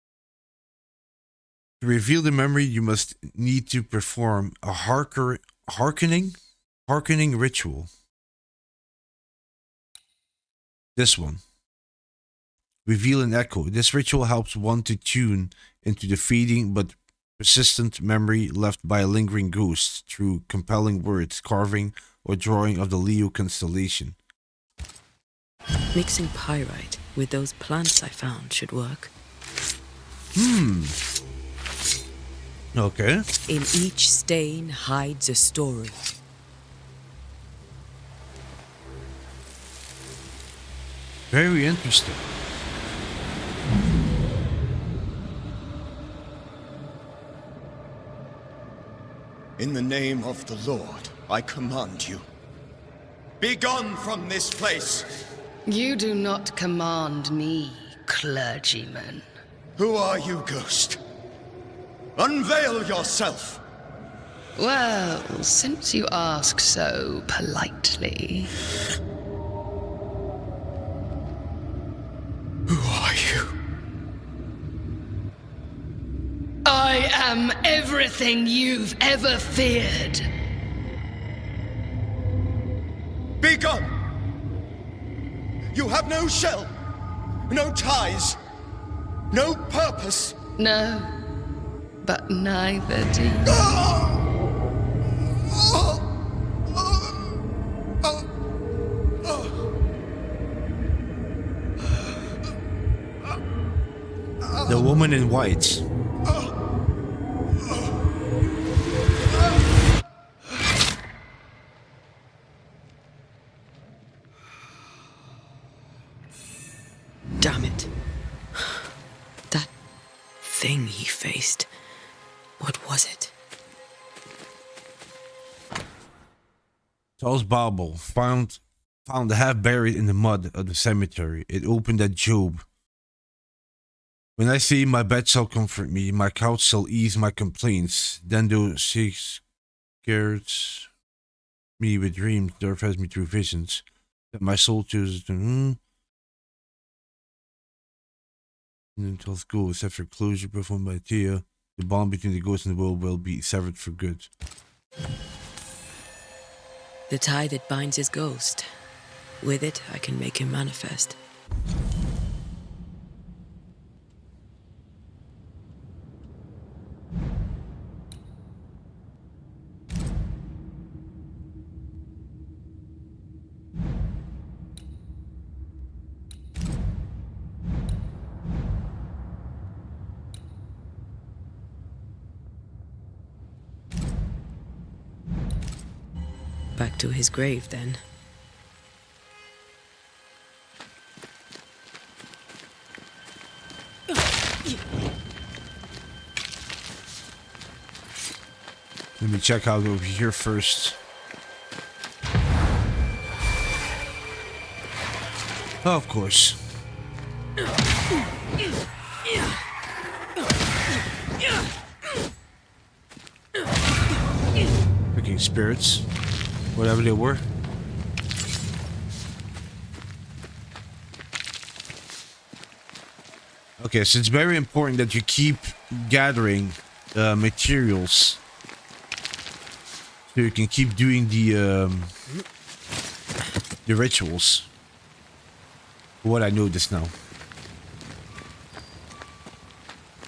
To reveal the memory, you must need to perform a hearkening ritual. This one. Reveal an echo. This ritual helps one to tune into the fading but persistent memory left by a lingering ghost through compelling words, carving, or drawing of the Leo constellation. Mixing pyrite with those plants I found should work. Okay. In each stain hides a story. Very interesting. In the name of the Lord, I command you. Be gone from this place! You do not command me, clergyman. Who are you, ghost? Unveil yourself! Well, since you ask so politely. Who are you? I am everything you've ever feared. Be gone! You have no shell, no ties, no purpose. No, but neither do you. The woman in white. Damn it. That thing he faced. What was it? Charles Bible found half buried in the mud of the cemetery. It opened at Job. When I say my bed shall comfort me, my couch shall ease my complaints, then those six scared me with dreams, the earth has me through visions, that my soul chooses to and until ghosts after closure performed by Thea, the bond between the ghost and the world will be severed for good. The tie that binds his ghost. With it, I can make him manifest. Back to his grave, then. Let me check out over here first. Oh, of course. Freaking spirits. Whatever they were. Okay, so it's very important that you keep gathering materials so you can keep doing the rituals. What I noticed now.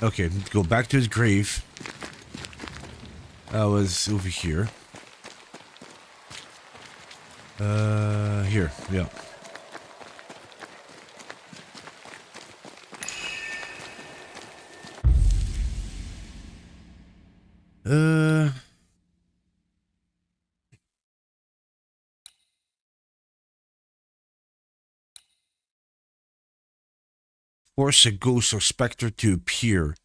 Okay, let's go back to his grave. I was over here. Here, yeah. Force a ghost or specter to appear.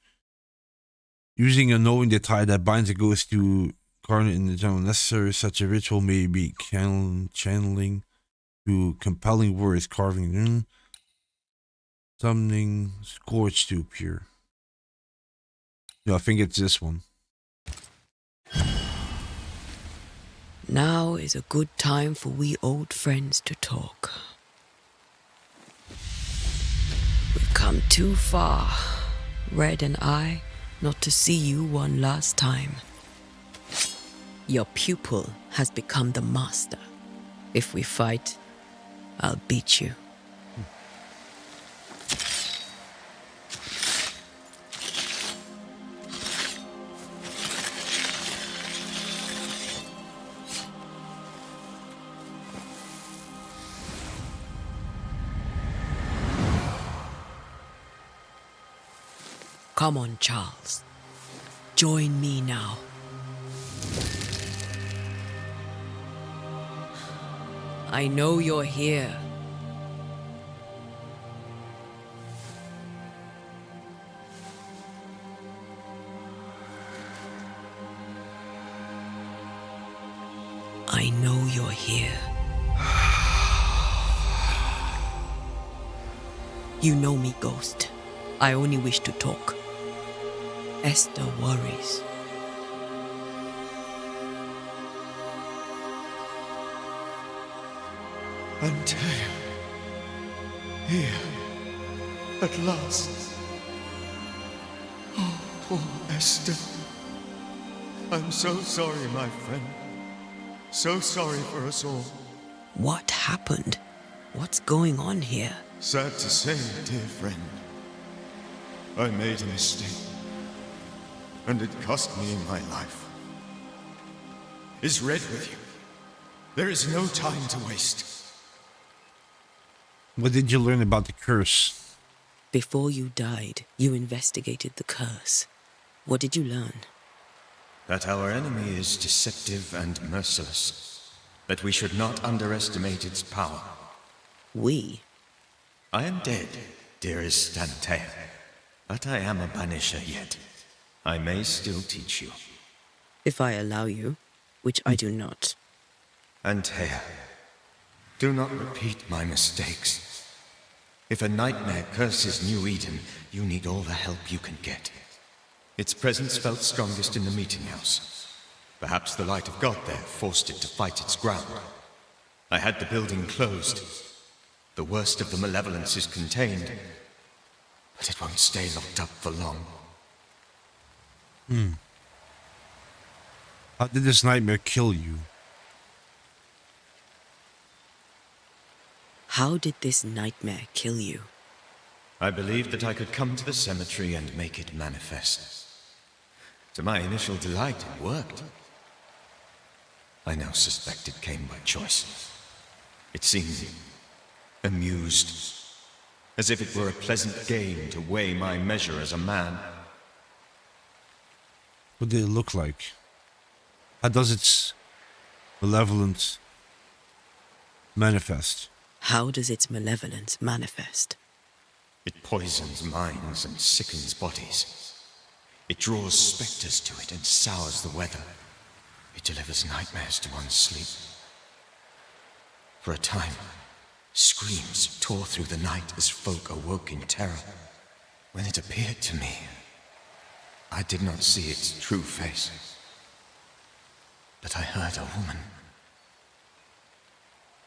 Using a knowing the tie that binds a ghost to incarnate in the general necessary, such a ritual may be channeling to compelling words, carving in, summoning scourge to appear. Yeah, I think it's this one. Now is a good time for we old friends to talk. We've come too far, Red and I, not to see you one last time. Your pupil has become the master. If we fight, I'll beat you. Come on, Charles. Join me now. I know you're here. I know you're here. You know me, Ghost. I only wish to talk. Esther worries. Antea. Here. At last. Oh, poor Esther. I'm so sorry, my friend. So sorry for us all. What happened? What's going on here? Sad to say, dear friend, I made a mistake. And it cost me my life. Is Red with you? There is no time to waste. What did you learn about the curse? Before you died, you investigated the curse. What did you learn? That our enemy is deceptive and merciless. That we should not underestimate its power. We? I am dead, dearest Antea. But I am a Banisher yet. I may still teach you. If I allow you, which I do not. Antea, do not repeat my mistakes. If a nightmare curses New Eden, you need all the help you can get. Its presence felt strongest in the meeting house. Perhaps the light of God there forced it to fight its ground. I had the building closed. The worst of the malevolence is contained, but it won't stay locked up for long. How did this nightmare kill you? How did this nightmare kill you? I believed that I could come to the cemetery and make it manifest. To my initial delight, it worked. I now suspect it came by choice. It seemed amused, as if it were a pleasant game to weigh my measure as a man. What did it look like? How does its malevolence manifest? How does its malevolence manifest? It poisons minds and sickens bodies. It draws specters to it and sours the weather. It delivers nightmares to one's sleep. For a time, screams tore through the night as folk awoke in terror. When it appeared to me, I did not see its true face. But I heard a woman.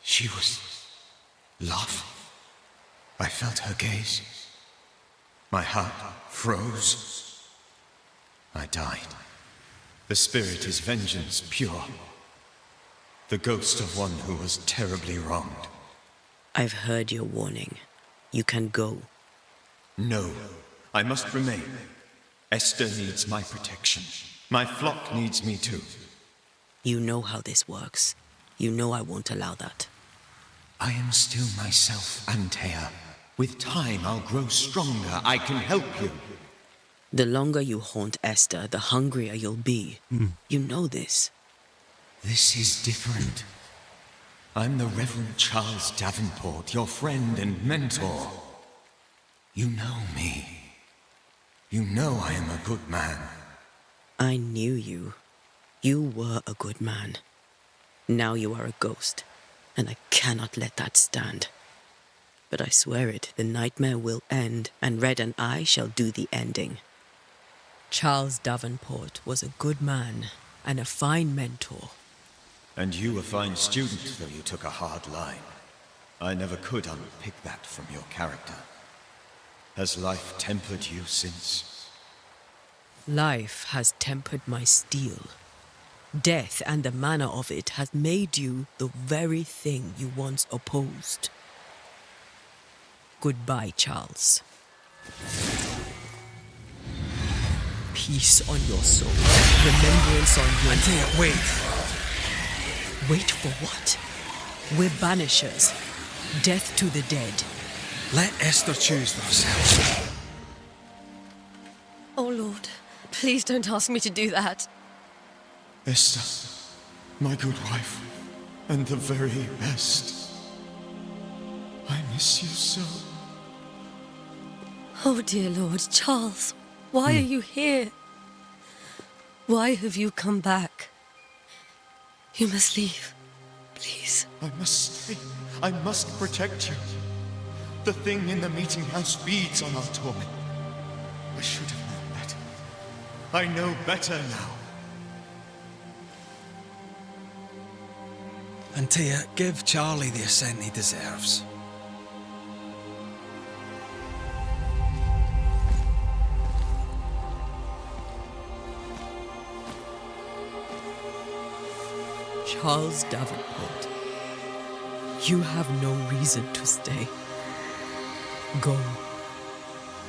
She was laughing. I felt her gaze. My heart froze. I died. The spirit is vengeance pure. The ghost of one who was terribly wronged. I've heard your warning. You can go. No, I must remain. Esther needs my protection. My flock needs me too. You know how this works. You know I won't allow that. I am still myself, Antea. With time, I'll grow stronger. I can help you. The longer you haunt Esther, the hungrier you'll be. You know this. This is different. I'm the Reverend Charles Davenport, your friend and mentor. You know me. You know I am a good man. I knew you. You were a good man. Now you are a ghost, and I cannot let that stand. But I swear it, the nightmare will end, and Red and I shall do the ending. Charles Davenport was a good man and a fine mentor. And you a fine student, though you took a hard line. I never could unpick that from your character. Has life tempered you since? Life has tempered my steel. Death and the manner of it has made you the very thing you once opposed. Goodbye, Charles. Peace on your soul. Remembrance on your... Antea, wait. Wait for what? We're Banishers. Death to the dead. Let Esther choose herself. Oh, Lord, please don't ask me to do that. Esther, my good wife, and the very best. I miss you so. Oh, dear Lord, Charles, why are you here? Why have you come back? You must leave, please. I must stay. I must protect you. The thing in the meeting house feeds on our torment. I should have known better. I know better now. And Tia, give Charlie the ascent he deserves. Charles Davenport, you have no reason to stay. Go.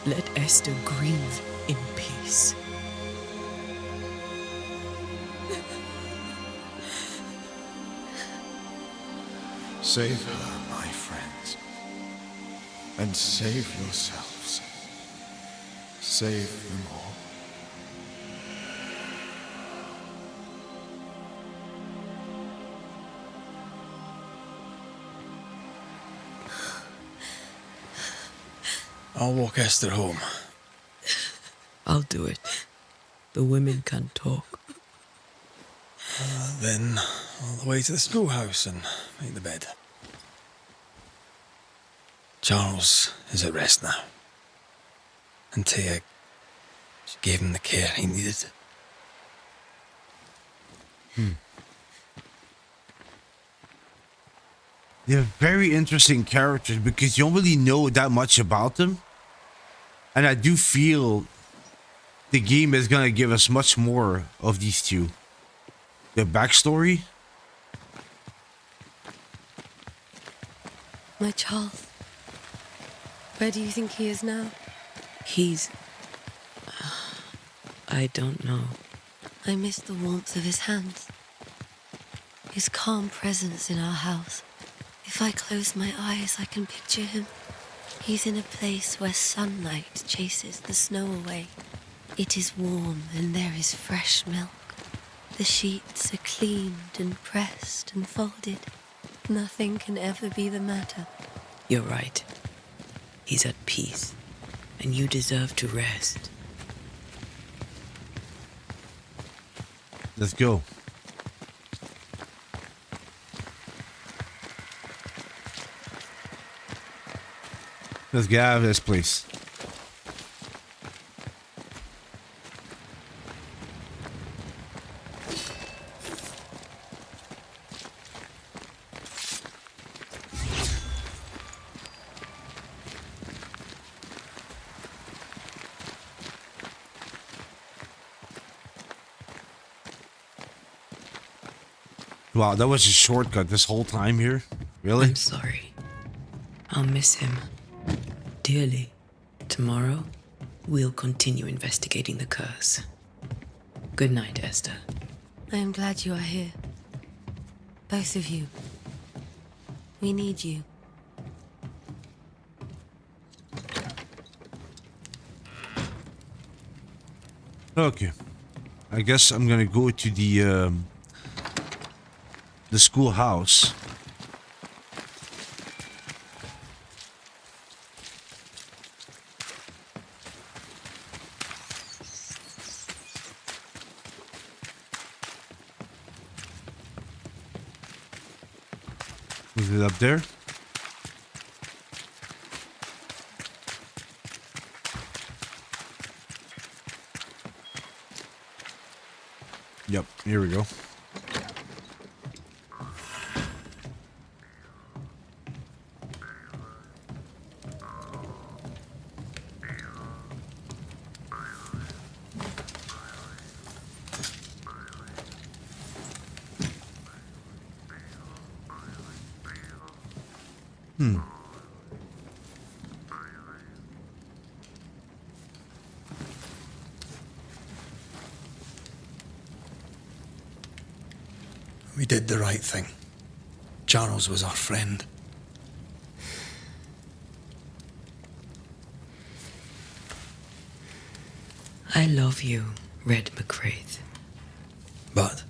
Let Esther grieve in peace. Save her, my friends. And save yourselves. Save them all. I'll walk Esther home. I'll do it. The women can talk. Then all the way to the schoolhouse and make the bed. Charles is at rest now. And Tia, she gave him the care he needed. They're very interesting characters because you don't really know that much about them. And I do feel the game is going to give us much more of these two. Their backstory. My Charles. Where do you think he is now? He's... I don't know. I miss the warmth of his hands. His calm presence in our house. If I close my eyes, I can picture him. He's in a place where sunlight chases the snow away. It is warm and there is fresh milk. The sheets are cleaned and pressed and folded. Nothing can ever be the matter. You're right. He's at peace, and you deserve to rest. Let's go. Let's get out of this place. Wow, that was a shortcut this whole time here? Really? I'm sorry. I'll miss him dearly. Tomorrow, we'll continue investigating the curse. Good night, Esther. I am glad you are here. Both of you. We need you. Okay. I guess I'm gonna go to the schoolhouse. Is it up there? Yep, here we go. We did the right thing. Charles was our friend. I love you, Red McCraith. But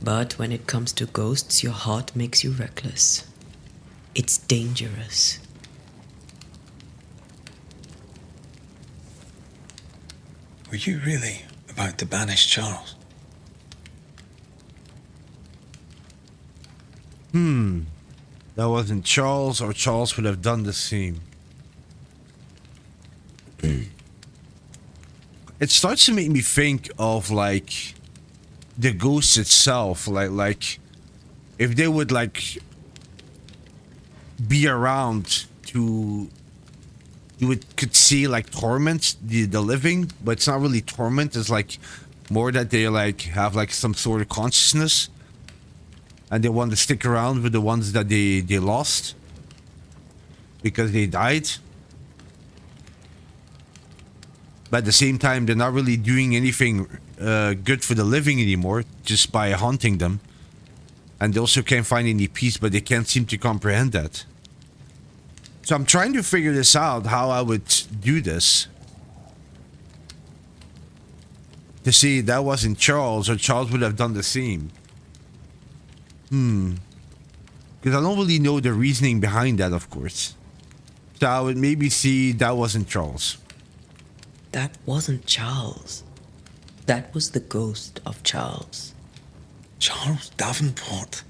But when it comes to ghosts, your heart makes you reckless. It's dangerous. were you really about to banish Charles? That wasn't Charles, or Charles would have done the same. It starts to make me think of like the ghost itself, like if they would like be around to could see like torment the living, but it's not really torment. It's like more that they like have like some sort of consciousness, and they want to stick around with the ones that they lost because they died. But at the same time, they're not really doing anything good for the living anymore, just by haunting them. And they also can't find any peace, but they can't seem to comprehend that. So I'm trying to figure this out, how I would do this. To see that wasn't Charles, or Charles would have done the same. Because I don't really know the reasoning behind that, of course. So I would maybe see that wasn't Charles. That wasn't Charles. That was the ghost of Charles. Charles Davenport.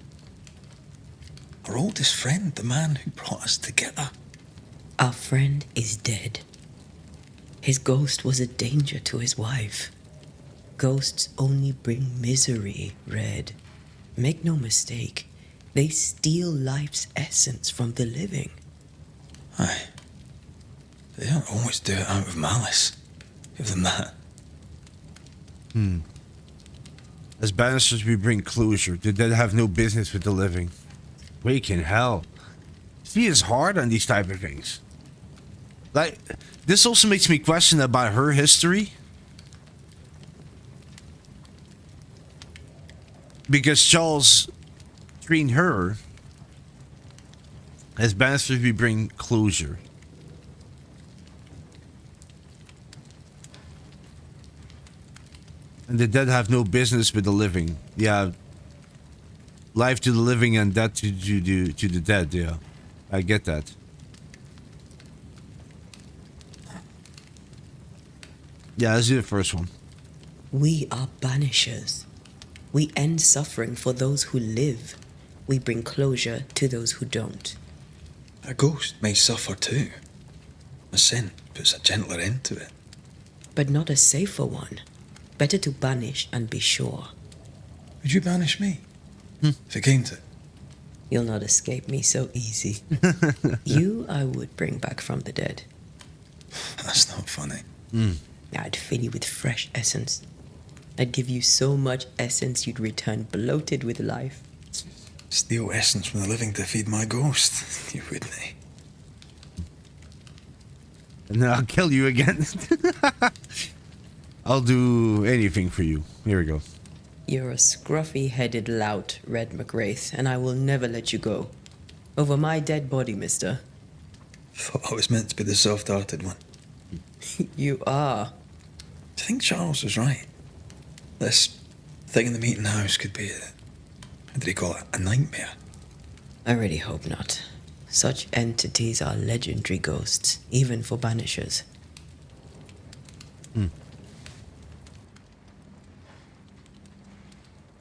Our oldest friend, the man who brought us together. Our friend is dead. His ghost was a danger to his wife. Ghosts only bring misery, Red. Make no mistake, they steal life's essence from the living. Aye. They don't always do it out of malice. Give them that. As Banishers, we bring closure. The dead have no business with the living. Wake in hell. She is hard on these type of things. Like, this also makes me question about her history. Because Charles trained her. As Banishers, we bring closure. And the dead have no business with the living. Yeah. Life to the living and death to the dead, yeah. I get that. Yeah, let's do the first one. We are banishers. We end suffering for those who live. We bring closure to those who don't. A ghost may suffer too. A sin puts a gentler end to it. But not a safer one. Better to banish and be sure. Would you banish me? If it came to it? You'll not escape me so easy. You I would bring back from the dead. That's not funny. I'd fill you with fresh essence. I'd give you so much essence you'd return bloated with life. Steal essence from the living to feed my ghost. You wouldn't, eh? And then I'll kill you again. I'll do anything for you. Here we go. You're a scruffy-headed lout, Red McWraith, and I will never let you go. Over my dead body, mister. Thought I was meant to be the soft-hearted one. You are. Do you think Charles was right? This thing in the meeting house could be how did he call it? A nightmare? I really hope not. Such entities are legendary ghosts, even for banishers.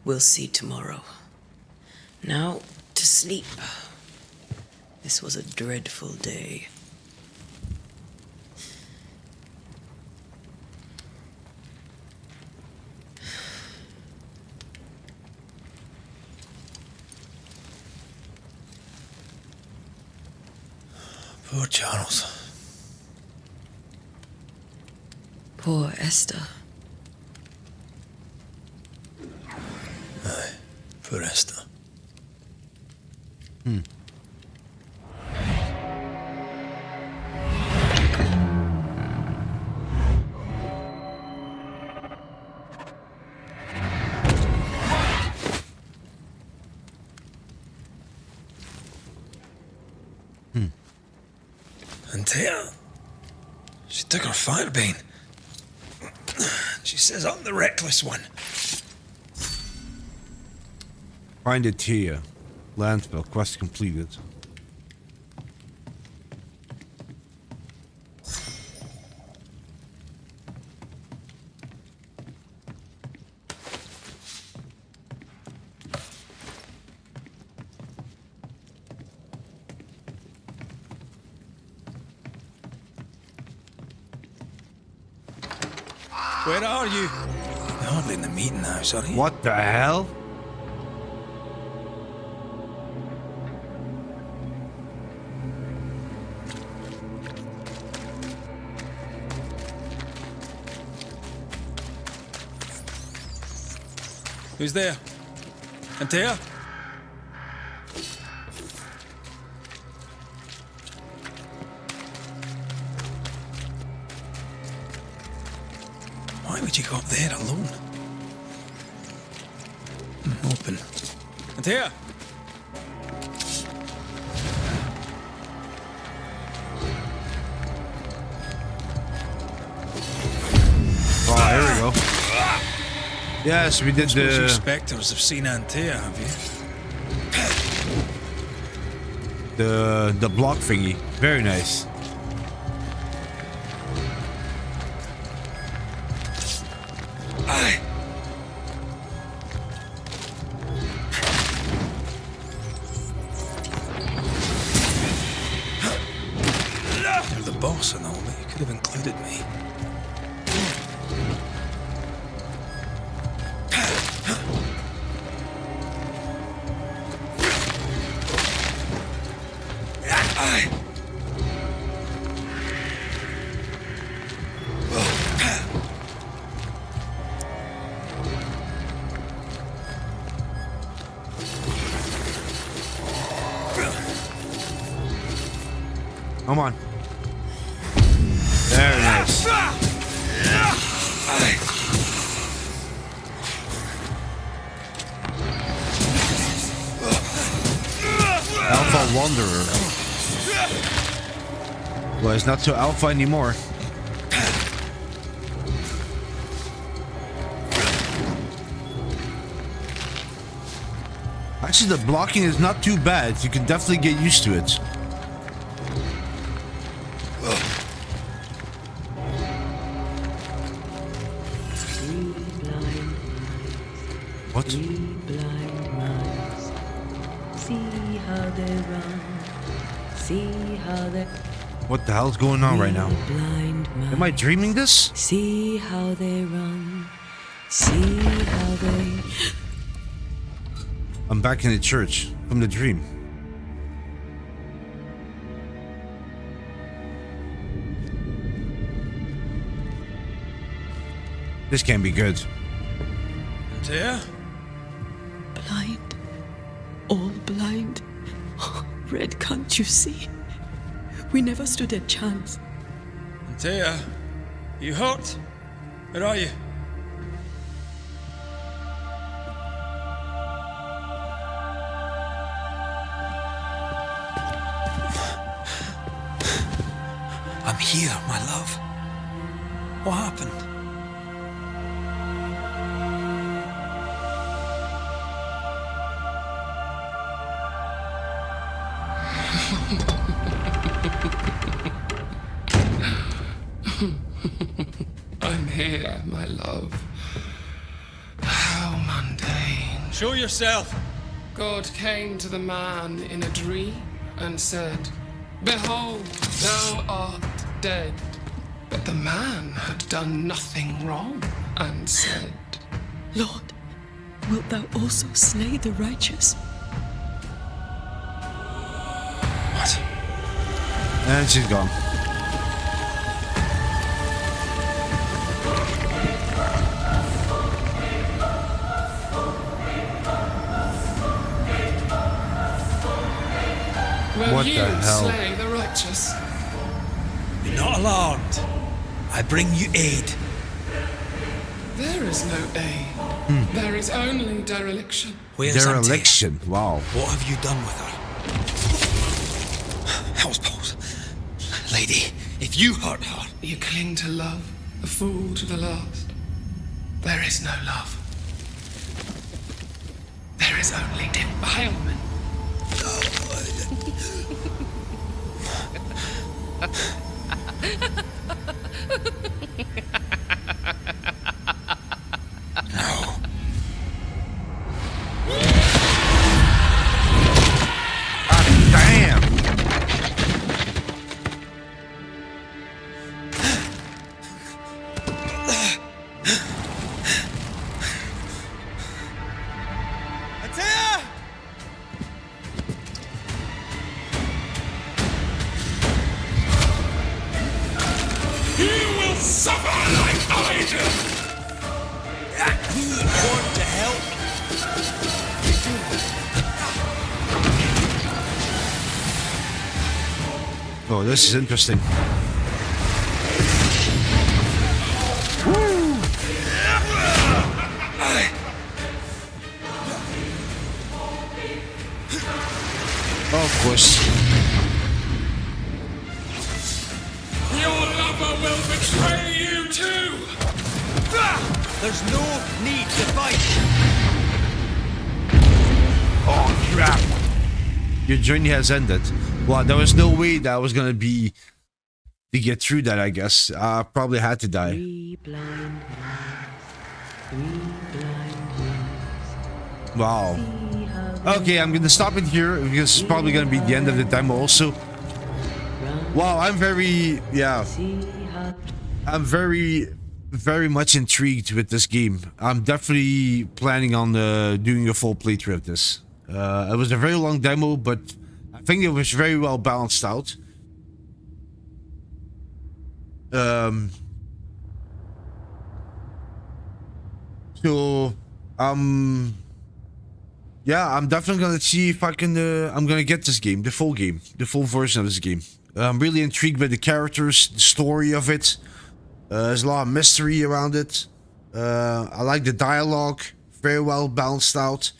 We'll see tomorrow. Now, to sleep. This was a dreadful day. Poor Charles. Poor Esther. Aye, poor Esther. And Tia, she took her firebane. She says I'm the reckless one. Find it here. Landfill. Quest completed. Where are you? You're hardly in the meeting house, are you? What the hell? Who's there? Antea? Why would you go up there alone? Open. Antea? Oh, here we go. Yes, we did Suppose you the spectres have seen Antea, have you? the block thingy. Very nice. You're the boss and all, but you could have included me. Come on. Very nice. Alpha Wanderer. Well, it's not so alpha anymore. Actually, the blocking is not too bad. You can definitely get used to it. What? Blind mice. See how they run. See how they. What the hell's going on right now? Blind mice. Am I dreaming this? See how they run. See how they. I'm back in the church from the dream. This can't be good. Antea? Blind. All blind. Red, can't you see? We never stood a chance. Antea? You hurt? Where are you? I'm here, my love. What happened? I'm here, my love. How mundane. Show yourself! God came to the man in a dream and said, "Behold, thou art dead." But the man had done nothing wrong and said, Lord, wilt thou also slay the righteous? What? And she's gone. Will What you the hell? slay the righteous? Be not alarmed. I bring you aid. There is no aid. There is only dereliction. Where's Antea? Dereliction. Wow. What have you done with her? Hell's balls. Lady, if you hurt her... You cling to love, a fool to the last. There is no love. There is only defilement. No. Damn. We want to help. Oh, this is interesting. Oh, of course. Your lover will betray you too! There's no need to fight. Oh, crap. Your journey has ended. Well, there was no way that I was gonna be to get through that, I guess. I probably had to die. Wow. Okay, I'm gonna stop it here because it's probably gonna be the end of the demo also. Wow, I'm very very much intrigued with this game. I'm definitely planning on doing a full playthrough of this. It was a very long demo, but I think it was very well balanced out. Yeah, I'm definitely gonna see if I can. I'm gonna get this game, the full version of this game. I'm really intrigued by the characters, the story of it. There's a lot of mystery around it. I like the dialogue, very well balanced out.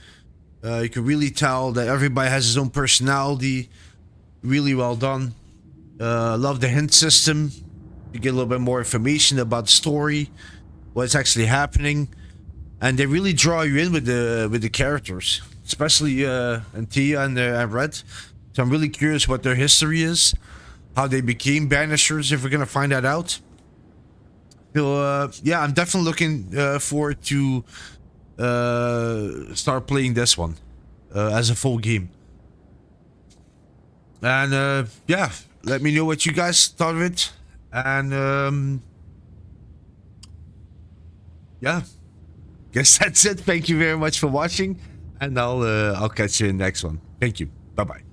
You can really tell that everybody has his own personality. Really well done. I love the hint system. You get a little bit more information about the story, what's actually happening, and they really draw you in with the characters, especially Antia and Red. So I'm really curious what their history is, how they became Banishers, if we're gonna find that out. So yeah, I'm definitely looking forward to start playing this one as a full game. And yeah, let me know what you guys thought of it. And yeah, guess that's it. Thank you very much for watching, and I'll catch you in the next one. Thank you. Bye bye.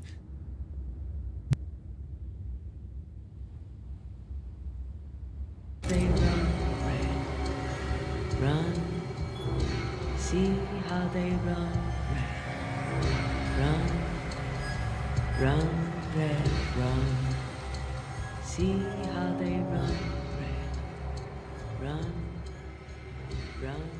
They run, red, run. See how they run, red, run, run, red, run. See how they run, red, run, run.